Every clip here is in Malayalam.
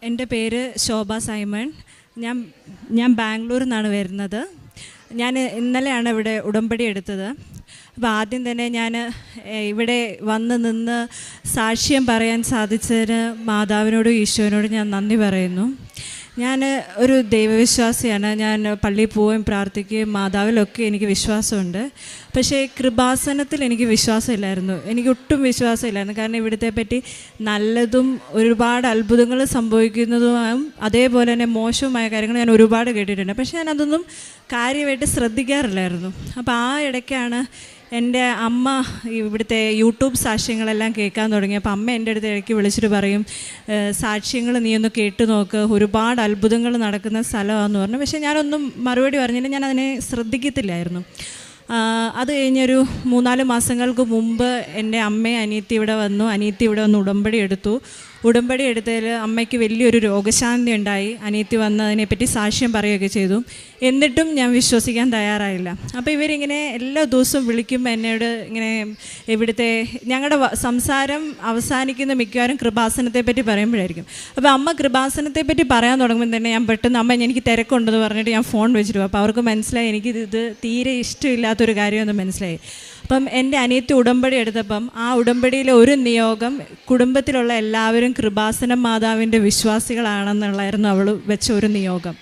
എൻ്റെ പേര് ശോഭ സൈമൺ. ഞാൻ ഞാൻ ബാംഗ്ലൂരിൽ നിന്നാണ് വരുന്നത്. ഞാൻ ഇന്നലെയാണ് ഇവിടെ ഉടമ്പടി എടുത്തത്. അപ്പോൾ ആദ്യം തന്നെ ഞാൻ ഇവിടെ വന്ന് നിന്ന് സാക്ഷ്യം പറയാൻ സാധിച്ചതിന് മാതാവിനോടും ഈശോനോടും ഞാൻ നന്ദി പറയുന്നു. ഞാൻ ഒരു ദൈവവിശ്വാസിയാണ്. ഞാൻ പള്ളിയിൽ പോവുകയും പ്രാർത്ഥിക്കുകയും മാതാവിലൊക്കെ എനിക്ക് വിശ്വാസമുണ്ട്. പക്ഷേ കൃപാസനത്തിൽ എനിക്ക് വിശ്വാസമില്ലായിരുന്നു. എനിക്ക് ഒട്ടും വിശ്വാസമില്ലായിരുന്നു. കാരണം ഇവിടുത്തെ പറ്റി നല്ലതും ഒരുപാട് അത്ഭുതങ്ങൾ സംഭവിക്കുന്നതും അതേപോലെ തന്നെ മോശവുമായ കാര്യങ്ങൾ ഞാൻ ഒരുപാട് കേട്ടിട്ടുണ്ട്. പക്ഷേ ഞാനതൊന്നും കാര്യമായിട്ട് ശ്രദ്ധിക്കാറില്ലായിരുന്നു. അപ്പോൾ ആ ഇടയ്ക്കാണ് എൻ്റെ അമ്മ ഇവിടുത്തെ യൂട്യൂബ് സാക്ഷ്യങ്ങളെല്ലാം കേൾക്കാൻ തുടങ്ങി. അപ്പോൾ അമ്മ എൻ്റെ അടുത്ത് ഇടയ്ക്ക് വിളിച്ചിട്ട് പറയും, സാക്ഷ്യങ്ങൾ നീ ഒന്ന് കേട്ട് നോക്ക്, ഒരുപാട് അത്ഭുതങ്ങൾ നടക്കുന്ന സ്ഥലമാണെന്ന് പറഞ്ഞു. പക്ഷേ ഞാനൊന്നും മറുപടി പറഞ്ഞില്ല, ഞാൻ അതിനെ ശ്രദ്ധിക്കത്തില്ലായിരുന്നു. അത് കഴിഞ്ഞൊരു 3-4 മാസങ്ങൾക്ക് മുമ്പ് എൻ്റെ അമ്മയും അനിയത്തി ഇവിടെ വന്നു. അനിയത്തി ഇവിടെ വന്ന് ഉടമ്പടി എടുത്തു. ഉടമ്പടി എടുത്തതിൽ അമ്മയ്ക്ക് വലിയൊരു രോഗശാന്തി ഉണ്ടായി. അനിയത്തി വന്ന് അതിനെപ്പറ്റി സാക്ഷ്യം പറയുകയൊക്കെ ചെയ്തു. എന്നിട്ടും ഞാൻ വിശ്വസിക്കാൻ തയ്യാറായില്ല. അപ്പോൾ ഇവരിങ്ങനെ എല്ലാ ദിവസവും വിളിക്കുമ്പോൾ എന്നോട് ഇങ്ങനെ ഇവിടുത്തെ ഞങ്ങളുടെ സംസാരം അവസാനിക്കുന്ന മിക്കവാറും കൃപാസനത്തെ പറ്റി പറയുമ്പോഴായിരിക്കും. അപ്പോൾ അമ്മ കൃപാസനത്തെ പറ്റി പറയാൻ തുടങ്ങുമ്പോൾ തന്നെ ഞാൻ പെട്ടെന്ന് അമ്മ എനിക്ക് തിരക്കുണ്ടെന്ന് പറഞ്ഞിട്ട് ഞാൻ ഫോൺ വെച്ചിട്ട് പോകും. അപ്പോൾ അവർക്ക് മനസ്സിലായി എനിക്കിത് തീരെ ഇഷ്ടമില്ലാത്തൊരു കാര്യമെന്ന് മനസ്സിലായി. അപ്പം എൻ്റെ അനിയത്തി ഉടമ്പടി എടുത്തപ്പം ആ ഉടമ്പടിയിലെ ഒരു നിയോഗം കുടുംബത്തിലുള്ള എല്ലാവരും കൃപാസനം മാതാവിൻ്റെ വിശ്വാസികളാണെന്നുള്ളായിരുന്നു അവൾ വെച്ച ഒരു നിയോഗം.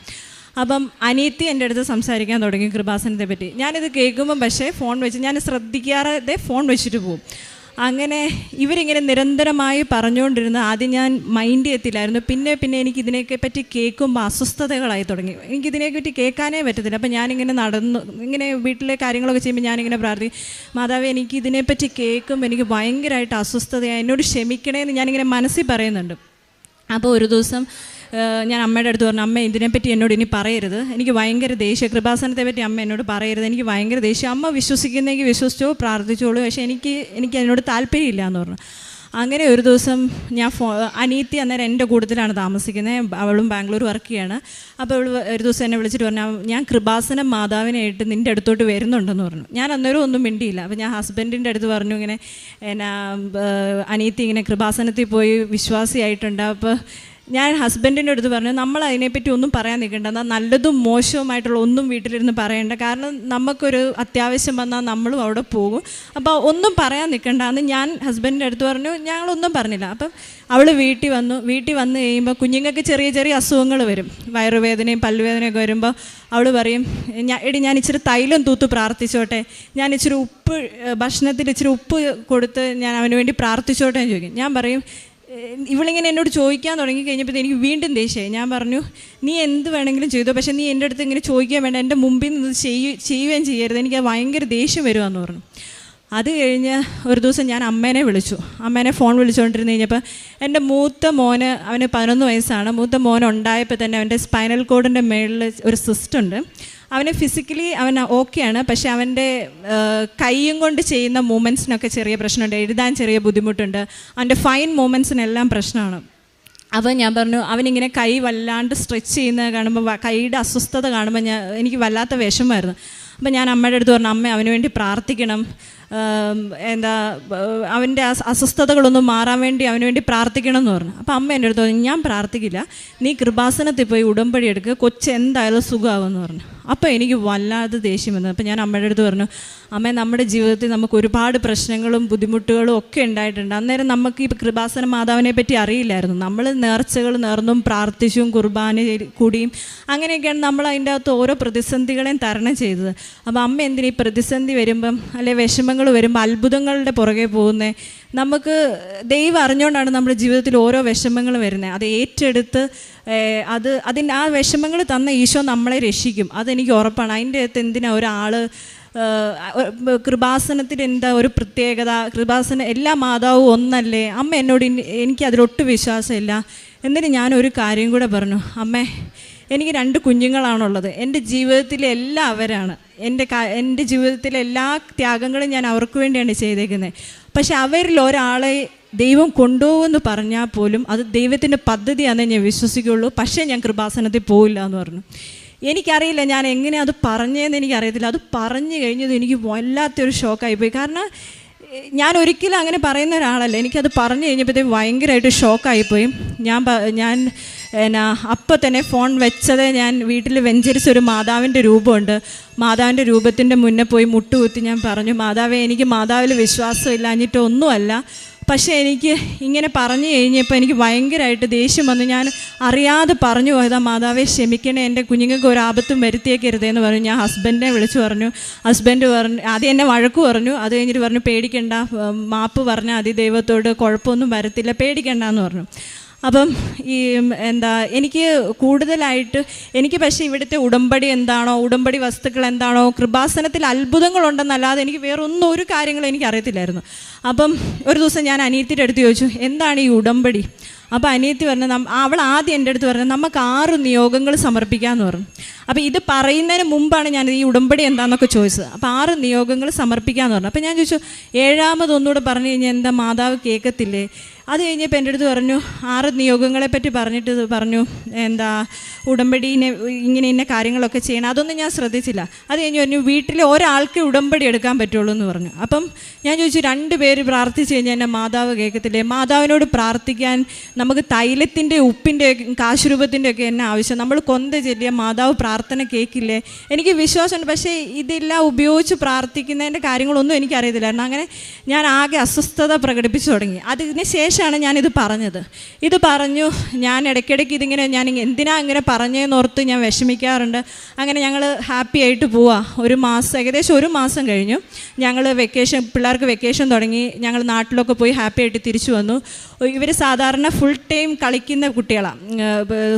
അപ്പം അനിയത്തി എൻ്റെ അടുത്ത് സംസാരിക്കാൻ തുടങ്ങി കൃപാസനത്തെ പറ്റി. ഞാനിത് കേൾക്കുമ്പം പക്ഷേ ഫോൺ വെച്ച് ഞാൻ ശ്രദ്ധിക്കാതെ ഫോൺ വെച്ചിട്ട് പോകും. അങ്ങനെ ഇവരിങ്ങനെ നിരന്തരമായി പറഞ്ഞുകൊണ്ടിരുന്ന ആദ്യം ഞാൻ മൈൻഡ് ചെയ്യത്തില്ലായിരുന്നു. പിന്നെ എനിക്ക് ഇതിനെയൊക്കെ പറ്റി കേൾക്കുമ്പോൾ അസ്വസ്ഥതകളായി തുടങ്ങി. എനിക്കിതിനെപ്പറ്റി കേൾക്കാനേ പറ്റത്തില്ല. അപ്പോൾ ഞാനിങ്ങനെ ഇങ്ങനെ വീട്ടിലെ കാര്യങ്ങളൊക്കെ ചെയ്യുമ്പോൾ ഞാനിങ്ങനെ പ്രാർത്ഥിക്കും, മാതാവേ എനിക്ക് ഇതിനെപ്പറ്റി കേൾക്കുമ്പോൾ എനിക്ക് ഭയങ്കരമായിട്ട് അസ്വസ്ഥതയായി, എന്നോട് ക്ഷമിക്കണേന്ന് ഞാനിങ്ങനെ മനസ്സിൽ പറയുന്നുണ്ട്. അപ്പോൾ ഒരു ദിവസം ഞാൻ അമ്മയുടെ അടുത്ത് പറഞ്ഞു, അമ്മ ഇതിനെപ്പറ്റി എന്നോട് ഇനി പറയരുത്, എനിക്ക് ഭയങ്കര ദേഷ്യം, കൃപാസനത്തെ പറ്റി അമ്മ എന്നോട് പറയരുത്, എനിക്ക് ഭയങ്കര ദേഷ്യം. അമ്മ വിശ്വസിക്കുന്നെങ്കിൽ വിശ്വസിച്ചോ, പ്രാർത്ഥിച്ചോളൂ, പക്ഷേ എനിക്ക് എന്നോട് താല്പര്യമില്ല എന്ന് പറഞ്ഞു. അങ്ങനെ ഒരു ദിവസം ഞാൻ അനിയത്തി അന്നേരം എൻ്റെ കൂട്ടത്തിലാണ് താമസിക്കുന്നത്. അവളും ബാംഗ്ലൂർ വർക്ക് ചെയ്യാണ്. അപ്പോൾ അവൾ ഒരു ദിവസം എന്നെ വിളിച്ചിട്ട് പറഞ്ഞു, ഞാൻ കൃപാസനം മാതാവിനായിട്ട് നിൻ്റെ അടുത്തോട്ട് വരുന്നുണ്ടെന്ന് പറഞ്ഞു. ഞാൻ അന്നേരം ഒന്നും മിണ്ടിയില്ല. അപ്പോൾ ഞാൻ ഹസ്ബൻഡിൻ്റെ അടുത്ത് പറഞ്ഞു, ഇങ്ങനെ അനിയത്തി ഇങ്ങനെ കൃപാസനത്തിൽ പോയി വിശ്വാസിയായിട്ടുണ്ട്. അപ്പോൾ ഞാൻ ഹസ്ബൻഡിൻ്റെ അടുത്ത് പറഞ്ഞു, നമ്മൾ അതിനെപ്പറ്റി ഒന്നും പറയാൻ നിൽക്കണ്ട, എന്നാൽ നല്ലതും മോശവുമായിട്ടുള്ള ഒന്നും വീട്ടിലിരുന്ന് പറയണ്ട, കാരണം നമുക്കൊരു അത്യാവശ്യം വന്നാൽ നമ്മളും അവിടെ പോകും, അപ്പോൾ ഒന്നും പറയാൻ നിൽക്കണ്ടെന്ന് ഞാൻ ഹസ്ബൻഡിൻ്റെ അടുത്ത് പറഞ്ഞു. ഞങ്ങളൊന്നും പറഞ്ഞില്ല. അപ്പം അവൾ വീട്ടിൽ വന്ന് കഴിയുമ്പോൾ കുഞ്ഞുങ്ങൾക്ക് ചെറിയ ചെറിയ അസുഖങ്ങൾ വരും, വയറുവേദനയും പല്ലുവേദനയൊക്കെ വരുമ്പോൾ അവൾ പറയും, ഞാൻ ഇച്ചിരി തൈലം തൂത്ത് പ്രാർത്ഥിച്ചോട്ടെ, ഞാൻ ഇച്ചിരി ഉപ്പ് ഭക്ഷണത്തിൽ ഇച്ചിരി ഉപ്പ് കൊടുത്ത് ഞാൻ അവന് വേണ്ടി പ്രാർത്ഥിച്ചോട്ടെ എന്ന് ചോദിക്കും. ഞാൻ പറയും, ഇവളിങ്ങനെ എന്നോട് ചോദിക്കാൻ തുടങ്ങി കഴിഞ്ഞപ്പോൾ എനിക്ക് വീണ്ടും ദേഷ്യമായി. ഞാൻ പറഞ്ഞു, നീ എന്ത് വേണമെങ്കിലും ചെയ്തോ, പക്ഷേ നീ എൻ്റെ അടുത്ത് ഇങ്ങനെ ചോദിക്കാൻ വേണ്ട, എൻ്റെ മുമ്പിൽ നിന്ന് ചെയ്യുകയും ചെയ്യരുത്, എനിക്ക് ഭയങ്കര ദേഷ്യം വരുവാന്ന് പറഞ്ഞു. അത് കഴിഞ്ഞ് ഒരു ദിവസം ഞാൻ അമ്മേനെ ഫോൺ വിളിച്ചുകൊണ്ടിരുന്ന് കഴിഞ്ഞപ്പോൾ എൻ്റെ മൂത്ത മോന്, അവന് 11 വയസ്സാണ്. മൂത്ത മോൻ ഉണ്ടായപ്പോൾ തന്നെ അവൻ്റെ സ്പൈനൽ കോഡിൻ്റെ മേളിൽ ഒരു സിസ്റ്റ് ഉണ്ട്. അവന് ഫിസിക്കലി അവൻ ഓക്കെയാണ്, പക്ഷേ അവൻ്റെ കൈയും കൊണ്ട് ചെയ്യുന്ന മൂമെൻറ്റ്സിനൊക്കെ ചെറിയ പ്രശ്നമുണ്ട്, എഴുതാൻ ചെറിയ ബുദ്ധിമുട്ടുണ്ട്, അവൻ്റെ ഫൈൻ മൂമെൻറ്റ്സിനെല്ലാം പ്രശ്നമാണ്. അപ്പോൾ ഞാൻ പറഞ്ഞു, അവനിങ്ങനെ കൈ വല്ലാണ്ട് സ്ട്രെച്ച് ചെയ്യുന്നത് കാണുമ്പോൾ, കൈയുടെ അസ്വസ്ഥത കാണുമ്പോൾ എനിക്ക് വല്ലാത്ത വിഷമമായിരുന്നു. അപ്പോൾ ഞാൻ അമ്മയുടെ അടുത്ത് പറഞ്ഞു, അമ്മ അവന് വേണ്ടി പ്രാർത്ഥിക്കണം, അവൻ്റെ അസ്വസ്ഥതകളൊന്നും മാറാൻ വേണ്ടി അവന് വേണ്ടി പ്രാർത്ഥിക്കണം എന്ന് പറഞ്ഞു. അപ്പോൾ അമ്മ എൻ്റെ അടുത്ത് പറഞ്ഞു, ഞാൻ പ്രാർത്ഥിക്കില്ല, നീ കൃപാസനത്തിൽ പോയി ഉടമ്പടി എടുക്കുക, കൊച്ചെന്തായാലും സുഖമാകുമെന്ന് പറഞ്ഞു. അപ്പോൾ എനിക്ക് വല്ലാതെ ദേഷ്യം വന്നു. അപ്പോൾ ഞാൻ അമ്മയുടെ അടുത്ത് പറഞ്ഞു, അമ്മ നമ്മുടെ ജീവിതത്തിൽ നമുക്ക് ഒരുപാട് പ്രശ്നങ്ങളും ബുദ്ധിമുട്ടുകളും ഒക്കെ ഉണ്ടായിട്ടുണ്ട്. അന്നേരം നമുക്ക് ഈ കൃപാസന മാതാവിനെ പറ്റി അറിയില്ലായിരുന്നു. നമ്മൾ നേർച്ചകൾ നേർന്നും പ്രാർത്ഥിച്ചും കുർബാന കൂടിയും അങ്ങനെയൊക്കെയാണ് നമ്മൾ അതിൻ്റെ അകത്ത് ഓരോ പ്രതിസന്ധികളെയും തരണം ചെയ്തത്. അപ്പോൾ അമ്മ എന്തിനാ ഈ പ്രതിസന്ധി വരുമ്പം അല്ലെ വിഷമങ്ങൾ വരുമ്പോൾ അത്ഭുതങ്ങളുടെ പുറകെ പോകുന്നത്? നമുക്ക് ദൈവം അറിഞ്ഞുകൊണ്ടാണ് നമ്മുടെ ജീവിതത്തിൽ ഓരോ വിഷമങ്ങൾ വരുന്നത്. അത് ഏറ്റെടുത്ത് ആ വിഷമങ്ങൾ തന്ന ഈശോ നമ്മളെ രക്ഷിക്കും, അതെനിക്ക് ഉറപ്പാണ്. അതിൻ്റെ അകത്ത് എന്തിനാ ഒരാൾ കൃപാസനത്തിൽ എന്താ ഒരു പ്രത്യേകത? എല്ലാ മാതാവും ഒന്നല്ലേ? അമ്മ എന്നോട് എനിക്കതിലൊട്ടും വിശ്വാസമില്ല. എന്നിട്ട് ഞാനൊരു കാര്യം കൂടെ പറഞ്ഞു, അമ്മേ എനിക്ക് 2 കുഞ്ഞുങ്ങളാണുള്ളത്, എൻ്റെ ജീവിതത്തിലെ എല്ലാം അവരാണ്, എൻ്റെ ജീവിതത്തിലെ എല്ലാ ത്യാഗങ്ങളും ഞാൻ അവർക്ക് വേണ്ടിയാണ് ചെയ്തേക്കുന്നത്. പക്ഷെ അവരിൽ ഒരാളെ ദൈവം കൊണ്ടുപോകുമെന്ന് പറഞ്ഞാൽ പോലും അത് ദൈവത്തിൻ്റെ പദ്ധതിയാണെന്ന് ഞാൻ വിശ്വസിക്കുകയുള്ളൂ, പക്ഷേ ഞാൻ കൃപാസനത്തിൽ പോയില്ല എന്ന് പറഞ്ഞു. എനിക്കറിയില്ല ഞാൻ എങ്ങനെ അത് പറഞ്ഞതെന്ന് എനിക്കറിയത്തില്ല. അത് പറഞ്ഞു കഴിഞ്ഞത് എനിക്ക് വല്ലാത്തൊരു ഷോക്കായിപ്പോയി. കാരണം ഞാൻ ഒരിക്കലും അങ്ങനെ പറയുന്ന ഒരാളല്ല. എനിക്കത് പറഞ്ഞു കഴിഞ്ഞപ്പോഴത്തേക്ക് ഭയങ്കരമായിട്ട് ഷോക്കായിപ്പോയി. ഞാൻ അപ്പം തന്നെ ഫോൺ വെച്ചത്, ഞാൻ വീട്ടിൽ വെഞ്ചരിച്ചൊരു മാതാവിൻ്റെ രൂപമുണ്ട്. മാതാവിൻ്റെ രൂപത്തിൻ്റെ മുന്നേ പോയി മുട്ടുകുത്തി ഞാൻ പറഞ്ഞു, മാതാവേ, എനിക്ക് മാതാവിൽ വിശ്വാസം ഇല്ലാഞ്ഞിട്ടൊന്നുമല്ല, പക്ഷേ എനിക്ക് ഇങ്ങനെ പറഞ്ഞു കഴിഞ്ഞപ്പോൾ എനിക്ക് ഭയങ്കരമായിട്ട് ദേഷ്യം വന്നു. ഞാൻ അറിയാതെ പറഞ്ഞു പോയതാ, മാതാവേ ക്ഷമിക്കണേ, എൻ്റെ കുഞ്ഞുങ്ങൾക്ക് ഒരു ആപത്തും വരുത്തിയേക്കരുതേന്ന് പറഞ്ഞു. ഞാൻ ഹസ്ബൻഡിനെ വിളിച്ചു പറഞ്ഞു. ഹസ്ബൻഡ് പറഞ്ഞു, ആദ്യം എന്നെ വഴക്ക് പറഞ്ഞു. അത് കഴിഞ്ഞിട്ട് പറഞ്ഞു, പേടിക്കണ്ട, മാപ്പ് പറഞ്ഞാൽ മതി, ദൈവത്തോട് കുഴപ്പമൊന്നും വരത്തില്ല, പേടിക്കണ്ടെന്ന് പറഞ്ഞു. അപ്പം എനിക്ക് കൂടുതലായിട്ട് പക്ഷേ ഇവിടുത്തെ ഉടമ്പടി എന്താണോ, ഉടമ്പടി വസ്തുക്കൾ എന്താണോ, കൃപാസനത്തിൽ അത്ഭുതങ്ങളുണ്ടെന്നല്ലാതെ എനിക്ക് വേറൊന്നും ഒരു കാര്യങ്ങളും എനിക്ക് അറിയത്തില്ലായിരുന്നു. അപ്പം ഒരു ദിവസം ഞാൻ അനിയത്തിയുടെ അടുത്ത് ചോദിച്ചു, എന്താണ് ഈ ഉടമ്പടി? അപ്പോൾ അനിയത്തി പറഞ്ഞു, അവൾ ആദ്യം എൻ്റെ അടുത്ത് പറഞ്ഞു, നമുക്ക് 6 നിയോഗങ്ങൾ സമർപ്പിക്കാമെന്ന് പറഞ്ഞു. അപ്പോൾ ഇത് പറയുന്നതിന് മുമ്പാണ് ഞാൻ ഈ ഉടമ്പടി എന്താണെന്നൊക്കെ ചോദിച്ചത്. അപ്പോൾ 6 നിയോഗങ്ങൾ സമർപ്പിക്കാമെന്ന് പറഞ്ഞു. അപ്പോൾ ഞാൻ ചോദിച്ചു, 7ാമതൊന്നുകൂടെ പറഞ്ഞു കഴിഞ്ഞാൽ എന്താ മാതാവ് കേൾക്കത്തില്ലേ? അത് കഴിഞ്ഞപ്പോൾ എൻ്റെ അടുത്ത് പറഞ്ഞു, 6 നിയോഗങ്ങളെ പറ്റി പറഞ്ഞിട്ട് പറഞ്ഞു, ഉടമ്പടീനെ ഇങ്ങനെ ഇന്ന കാര്യങ്ങളൊക്കെ ചെയ്യണം. അതൊന്നും ഞാൻ ശ്രദ്ധിച്ചില്ല. അത് കഴിഞ്ഞ് പറഞ്ഞു, വീട്ടിൽ ഒരാൾക്ക് ഉടമ്പടി എടുക്കാൻ പറ്റുള്ളൂ എന്ന് പറഞ്ഞു. അപ്പം ഞാൻ ചോദിച്ചു, 2 പേര് പ്രാർത്ഥിച്ച് കഴിഞ്ഞാൽ എന്നെ മാതാവ് കേൾക്കത്തില്ലേ? മാതാവിനോട് പ്രാർത്ഥിക്കാൻ നമുക്ക് തൈലത്തിൻ്റെ, ഉപ്പിൻ്റെ, കാശുരൂപത്തിൻ്റെ ഒക്കെ എന്നെ ആവശ്യം? നമ്മൾ കൊന്ത ചെല്ലിയ മാതാവ് പ്രാർത്ഥന കേൾക്കില്ലേ? എനിക്ക് വിശ്വാസമുണ്ട്, പക്ഷേ ഇതെല്ലാം ഉപയോഗിച്ച് പ്രാർത്ഥിക്കുന്നതിൻ്റെ കാര്യങ്ങളൊന്നും എനിക്കറിയത്തില്ലായിരുന്നു. അങ്ങനെ ഞാൻ ആകെ അസ്വസ്ഥത പ്രകടിപ്പിച്ചു തുടങ്ങി. അതിന് ശേഷമാണ് ഞാനിത് പറഞ്ഞത്. ഇത് പറഞ്ഞു, ഞാൻ ഇടയ്ക്കിടയ്ക്ക് ഇതിങ്ങനെ, ഞാൻ എന്തിനാ ഇങ്ങനെ പറഞ്ഞതെന്നോർത്ത് ഞാൻ വിഷമിക്കാറുണ്ട്. അങ്ങനെ ഞങ്ങൾ ഹാപ്പി ആയിട്ട് പോവാം. ഏകദേശം ഒരു മാസം കഴിഞ്ഞു. ഞങ്ങൾ പിള്ളേർക്ക് വെക്കേഷൻ തുടങ്ങി. ഞങ്ങൾ നാട്ടിലൊക്കെ പോയി ഹാപ്പി ആയിട്ട് തിരിച്ചു വന്നു. ഇവർ സാധാരണ ഫുൾ ടൈം കളിക്കുന്ന കുട്ടികളാണ്.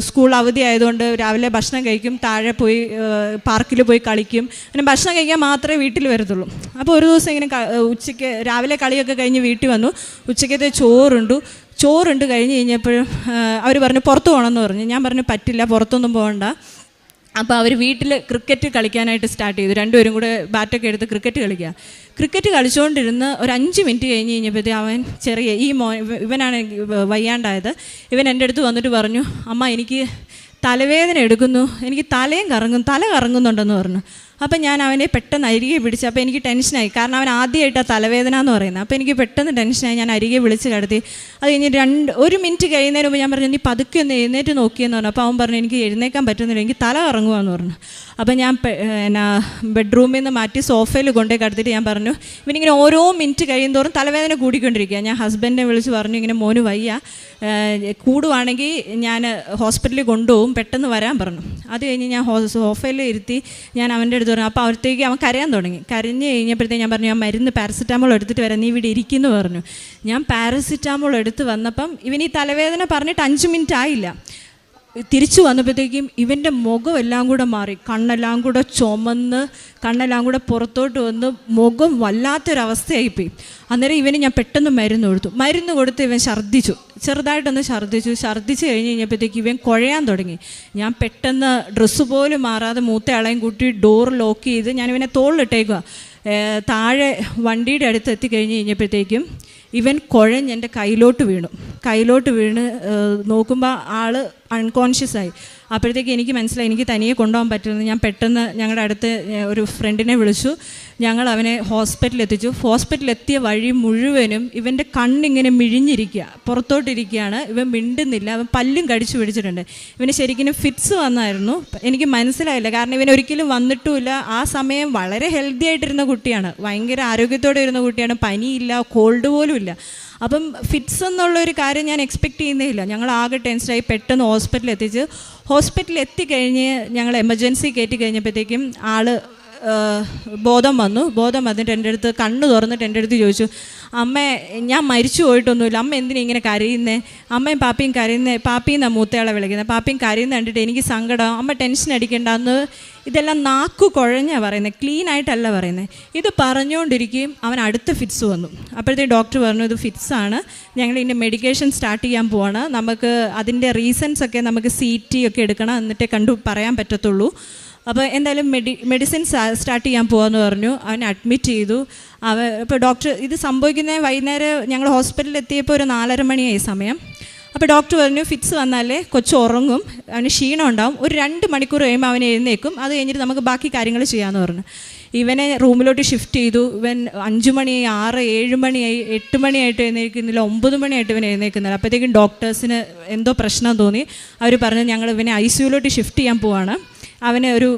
സ്കൂൾ അവധി ആയതുകൊണ്ട് രാവിലെ ഭക്ഷണം കഴിക്കും, താഴെ പോയി പാർക്കിൽ പോയി കളിക്കും, പിന്നെ ഭക്ഷണം കഴിക്കാൻ മാത്രമേ വീട്ടിൽ വരത്തുള്ളൂ. അപ്പോൾ ഒരു ദിവസം ഇങ്ങനെ ഉച്ചയ്ക്ക് രാവിലെ കളിയൊക്കെ കഴിഞ്ഞ് വീട്ടിൽ വന്നു. ഉച്ചയ്ക്കത്തെ ചോറുണ്ട് കഴിഞ്ഞ് കഴിഞ്ഞപ്പോഴും അവർ പറഞ്ഞു പുറത്ത് പോകണമെന്ന് പറഞ്ഞു. ഞാൻ പറഞ്ഞു പറ്റില്ല, പുറത്തൊന്നും പോകണ്ട. അപ്പോൾ അവർ വീട്ടിൽ ക്രിക്കറ്റ് കളിക്കാനായിട്ട് സ്റ്റാർട്ട് ചെയ്തു. 2 പേരും കൂടെ ബാറ്റൊക്കെ എടുത്ത് ക്രിക്കറ്റ് കളിച്ചുകൊണ്ടിരുന്ന് ഒരു 5 മിനിറ്റ് കഴിഞ്ഞ് കഴിഞ്ഞപ്പോഴത്തേ അവൻ ഇവനാണ് വയ്യാണ്ടായത്. ഇവൻ എൻ്റെ അടുത്ത് വന്നിട്ട് പറഞ്ഞു, അമ്മ, എനിക്ക് തലവേദന എടുക്കുന്നു, എനിക്ക് തല കറങ്ങുന്നുണ്ടെന്ന് പറഞ്ഞു. അപ്പം ഞാൻ അവനെ പെട്ടെന്ന് അരികെ പിടിച്ച്, അപ്പോൾ എനിക്ക് ടെൻഷനായി, കാരണം അവൻ ആദ്യമായിട്ടാണ് തലവേദന എന്ന് പറയുന്നത്. അപ്പോൾ എനിക്ക് പെട്ടെന്ന് ടെൻഷനായി. ഞാൻ അരികെ വിളിച്ച് കിടത്തി. അത് കഴിഞ്ഞ് 1 മിനിറ്റ് കഴിയുന്നതിന് മുമ്പ് ഞാൻ പറഞ്ഞു, നീ പതുക്കെ ഒന്ന് എഴുന്നേറ്റ് നോക്കിയെന്ന് പറഞ്ഞു. അപ്പോൾ അവൻ പറഞ്ഞു, എനിക്ക് എഴുന്നേക്കാൻ പറ്റുന്നില്ല, എനിക്ക് തല കറങ്ങുകയെന്ന് പറഞ്ഞു. അപ്പോൾ ഞാൻ ബെഡ്റൂമിൽ നിന്ന് മാറ്റി സോഫയിൽ കൊണ്ടുപോയി കിടത്തിയിട്ട് ഞാൻ പറഞ്ഞു, ഇവനിങ്ങനെ ഓരോ മിനിറ്റ് കഴിയുന്തോറും തലവേദന കൂടിക്കൊണ്ടിരിക്കുക. ഞാൻ ഹസ്ബൻഡിനെ വിളിച്ച് പറഞ്ഞു, ഇങ്ങനെ മോന് വയ്യ, കൂടുവാണെങ്കിൽ ഞാൻ ഹോസ്പിറ്റലിൽ കൊണ്ടുപോകും, പെട്ടെന്ന് വരാൻ പറഞ്ഞു. അത് കഴിഞ്ഞ് ഞാൻ സോഫയിൽ ഇരുത്തി ഞാൻ അവൻ്റെ അടുത്ത് പറഞ്ഞു. അപ്പോൾ അവിടത്തേക്ക് അവൻ കരയാൻ തുടങ്ങി. കരഞ്ഞ് കഴിഞ്ഞപ്പോഴത്തേക്ക് ഞാൻ പറഞ്ഞു, ഞാൻ മരുന്ന് പാരസിറ്റാമോൾ എടുത്തിട്ട് വരാം, നീ ഇവിടെ ഇരിക്കുന്നു പറഞ്ഞു. ഞാൻ പാരസിറ്റാമോൾ എടുത്ത് വന്നപ്പം ഇവൻ ഈ തലവേദന പറഞ്ഞിട്ട് 5 മിനിറ്റ് ആയില്ല. തിരിച്ചു വന്നപ്പോഴത്തേക്കും ഇവൻ്റെ മുഖം എല്ലാം കൂടെ മാറി, കണ്ണെല്ലാം കൂടെ ചുമന്ന്, കണ്ണെല്ലാം കൂടെ പുറത്തോട്ട് വന്ന് മുഖം വല്ലാത്തൊരവസ്ഥയായിപ്പോയി. അന്നേരം ഇവന് ഞാൻ പെട്ടെന്ന് മരുന്ന് കൊടുത്ത് ഇവൻ ചെറുതായിട്ടൊന്ന് ഛർദ്ദിച്ച് കഴിഞ്ഞ് കഴിഞ്ഞപ്പോഴത്തേക്ക് ഇവൻ കുഴയാൻ തുടങ്ങി. ഞാൻ പെട്ടെന്ന് ഡ്രസ്സ് പോലും മാറാതെ മൂത്തയാളെയും കൂട്ടി ഡോർ ലോക്ക് ചെയ്ത് ഞാൻ ഇവനെ തോളിലിട്ടേക്കുക. താഴെ വണ്ടിയുടെ അടുത്ത് എത്തിക്കഴിഞ്ഞ് കഴിഞ്ഞപ്പോഴത്തേക്കും ഇവൻ കുഴഞ്ഞ് എൻ്റെ കയ്യിലോട്ട് വീണ് നോക്കുമ്പോൾ ആൾ അൺകോൺഷ്യസായി. അപ്പോഴത്തേക്ക് എനിക്ക് മനസ്സിലായി എനിക്ക് തനിയെ കൊണ്ടുപോകാൻ പറ്റുമെന്ന്. ഞാൻ പെട്ടെന്ന് ഞങ്ങളുടെ അടുത്ത് ഒരു ഫ്രണ്ടിനെ വിളിച്ചു. ഞങ്ങൾ അവനെ ഹോസ്പിറ്റലിൽ എത്തിച്ചു. ഹോസ്പിറ്റലിലെത്തിയ വഴി മുഴുവനും ഇവൻ്റെ കണ്ണിങ്ങനെ മിഴിഞ്ഞിരിക്കുക, പുറത്തോട്ടിരിക്കുകയാണ്. ഇവൻ മിണ്ടുന്നില്ല, അവൻ പല്ലും കടിച്ചു പിടിച്ചിട്ടുണ്ട്. ഇവന് ശരിക്കും ഫിറ്റ്സ് വന്നായിരുന്നു. എനിക്ക് മനസ്സിലായില്ല, കാരണം ഇവൻ ഒരിക്കലും വന്നിട്ടുമില്ല. ആ സമയം വളരെ ഹെൽത്തി ആയിട്ടിരുന്ന കുട്ടിയാണ്, ഭയങ്കര ആരോഗ്യത്തോടെ ഇരുന്ന കുട്ടിയാണ്, പനിയില്ല, കോൾഡ് പോലും ഇല്ല. അപ്പം ഫിറ്റ്സ് എന്നുള്ളൊരു കാര്യം ഞാൻ എക്സ്പെക്റ്റ് ചെയ്യുന്നേയില്ല. ഞങ്ങൾ ആകെ ടെൻഷനായി പെട്ടെന്ന് ഹോസ്പിറ്റലിൽ എത്തിക്കഴിഞ്ഞ് ഞങ്ങൾ എമർജൻസി കയറ്റി കഴിഞ്ഞപ്പോഴത്തേക്കും ആൾ ബോധം വന്നിട്ട് എൻ്റെ അടുത്ത് കണ്ണ് തുറന്നിട്ട് എൻ്റെ അടുത്ത് ചോദിച്ചു, അമ്മേ, ഞാൻ മരിച്ചു പോയിട്ടൊന്നുമില്ല, അമ്മ എന്തിനാ ഇങ്ങനെ കരയുന്നേ? അമ്മയും പാപ്പിയും കരയുന്നേ, പാപ്പിന്നാണ് മൂത്തയാളെ വിളിക്കുന്നത്, പാപ്പിയും കരയുന്ന കണ്ടിട്ട് എനിക്ക് സങ്കടം, അമ്മ ടെൻഷൻ അടിക്കണ്ടെന്ന്. ഇതെല്ലാം നാക്കു കുഴഞ്ഞാണ് പറയുന്നത്, ക്ലീൻ ആയിട്ടല്ല പറയുന്നത്. ഇത് പറഞ്ഞുകൊണ്ടിരിക്കുകയും അവൻ അടുത്ത ഫിറ്റ്സ് വന്നു. അപ്പോഴത്തേക്ക് ഡോക്ടർ പറഞ്ഞു, ഇത് ഫിറ്റ്സാണ്, ഞങ്ങൾ ഇതിൻ്റെ മെഡിക്കേഷൻ സ്റ്റാർട്ട് ചെയ്യാൻ പോവാണ്, നമുക്ക് അതിൻ്റെ റീസൺസ് ഒക്കെ നമുക്ക് CT ഒക്കെ എടുക്കണം, എന്നിട്ടേ പറയാൻ പറ്റത്തുള്ളൂ. അപ്പോൾ എന്തായാലും മെഡിസിൻ സ്റ്റാർട്ട് ചെയ്യാൻ പോകാമെന്ന് പറഞ്ഞു. അവനെ അഡ്മിറ്റ് ചെയ്തു. ഇപ്പോൾ ഡോക്ടർ ഇത് സംഭവിക്കുന്നത് വൈകുന്നേരം ഞങ്ങൾ ഹോസ്പിറ്റലിൽ എത്തിയപ്പോൾ ഒരു 4:30 മണിയായി സമയം. അപ്പോൾ ഡോക്ടർ പറഞ്ഞു, ഫിറ്റ്സ് വന്നാലേ കൊച്ചു ഉറങ്ങും, അവന് ക്ഷീണം ഉണ്ടാവും, ഒരു 2 മണിക്കൂർ കഴിയുമ്പോൾ അവൻ എഴുന്നേക്കും, അത് കഴിഞ്ഞിട്ട് നമുക്ക് ബാക്കി കാര്യങ്ങൾ ചെയ്യാമെന്ന് പറഞ്ഞു. ഇവനെ റൂമിലോട്ട് ഷിഫ്റ്റ് ചെയ്തു. ഇവൻ 5 മണിയായി, 6, 7 മണിയായി, 8 മണിയായിട്ട് എഴുന്നേൽക്കുന്നില്ല, 9 മണിയായിട്ട് ഇവൻ എഴുന്നേൽക്കുന്നില്ല. അപ്പോഴത്തേക്കും ഡോക്ടേഴ്സിന് എന്തോ പ്രശ്നം തോന്നി. അവർ പറഞ്ഞു ഞങ്ങൾ ഇവനെ ICUലോട്ട് ഷിഫ്റ്റ് ചെയ്യാൻ പോവാണ്, അവന് ഒരു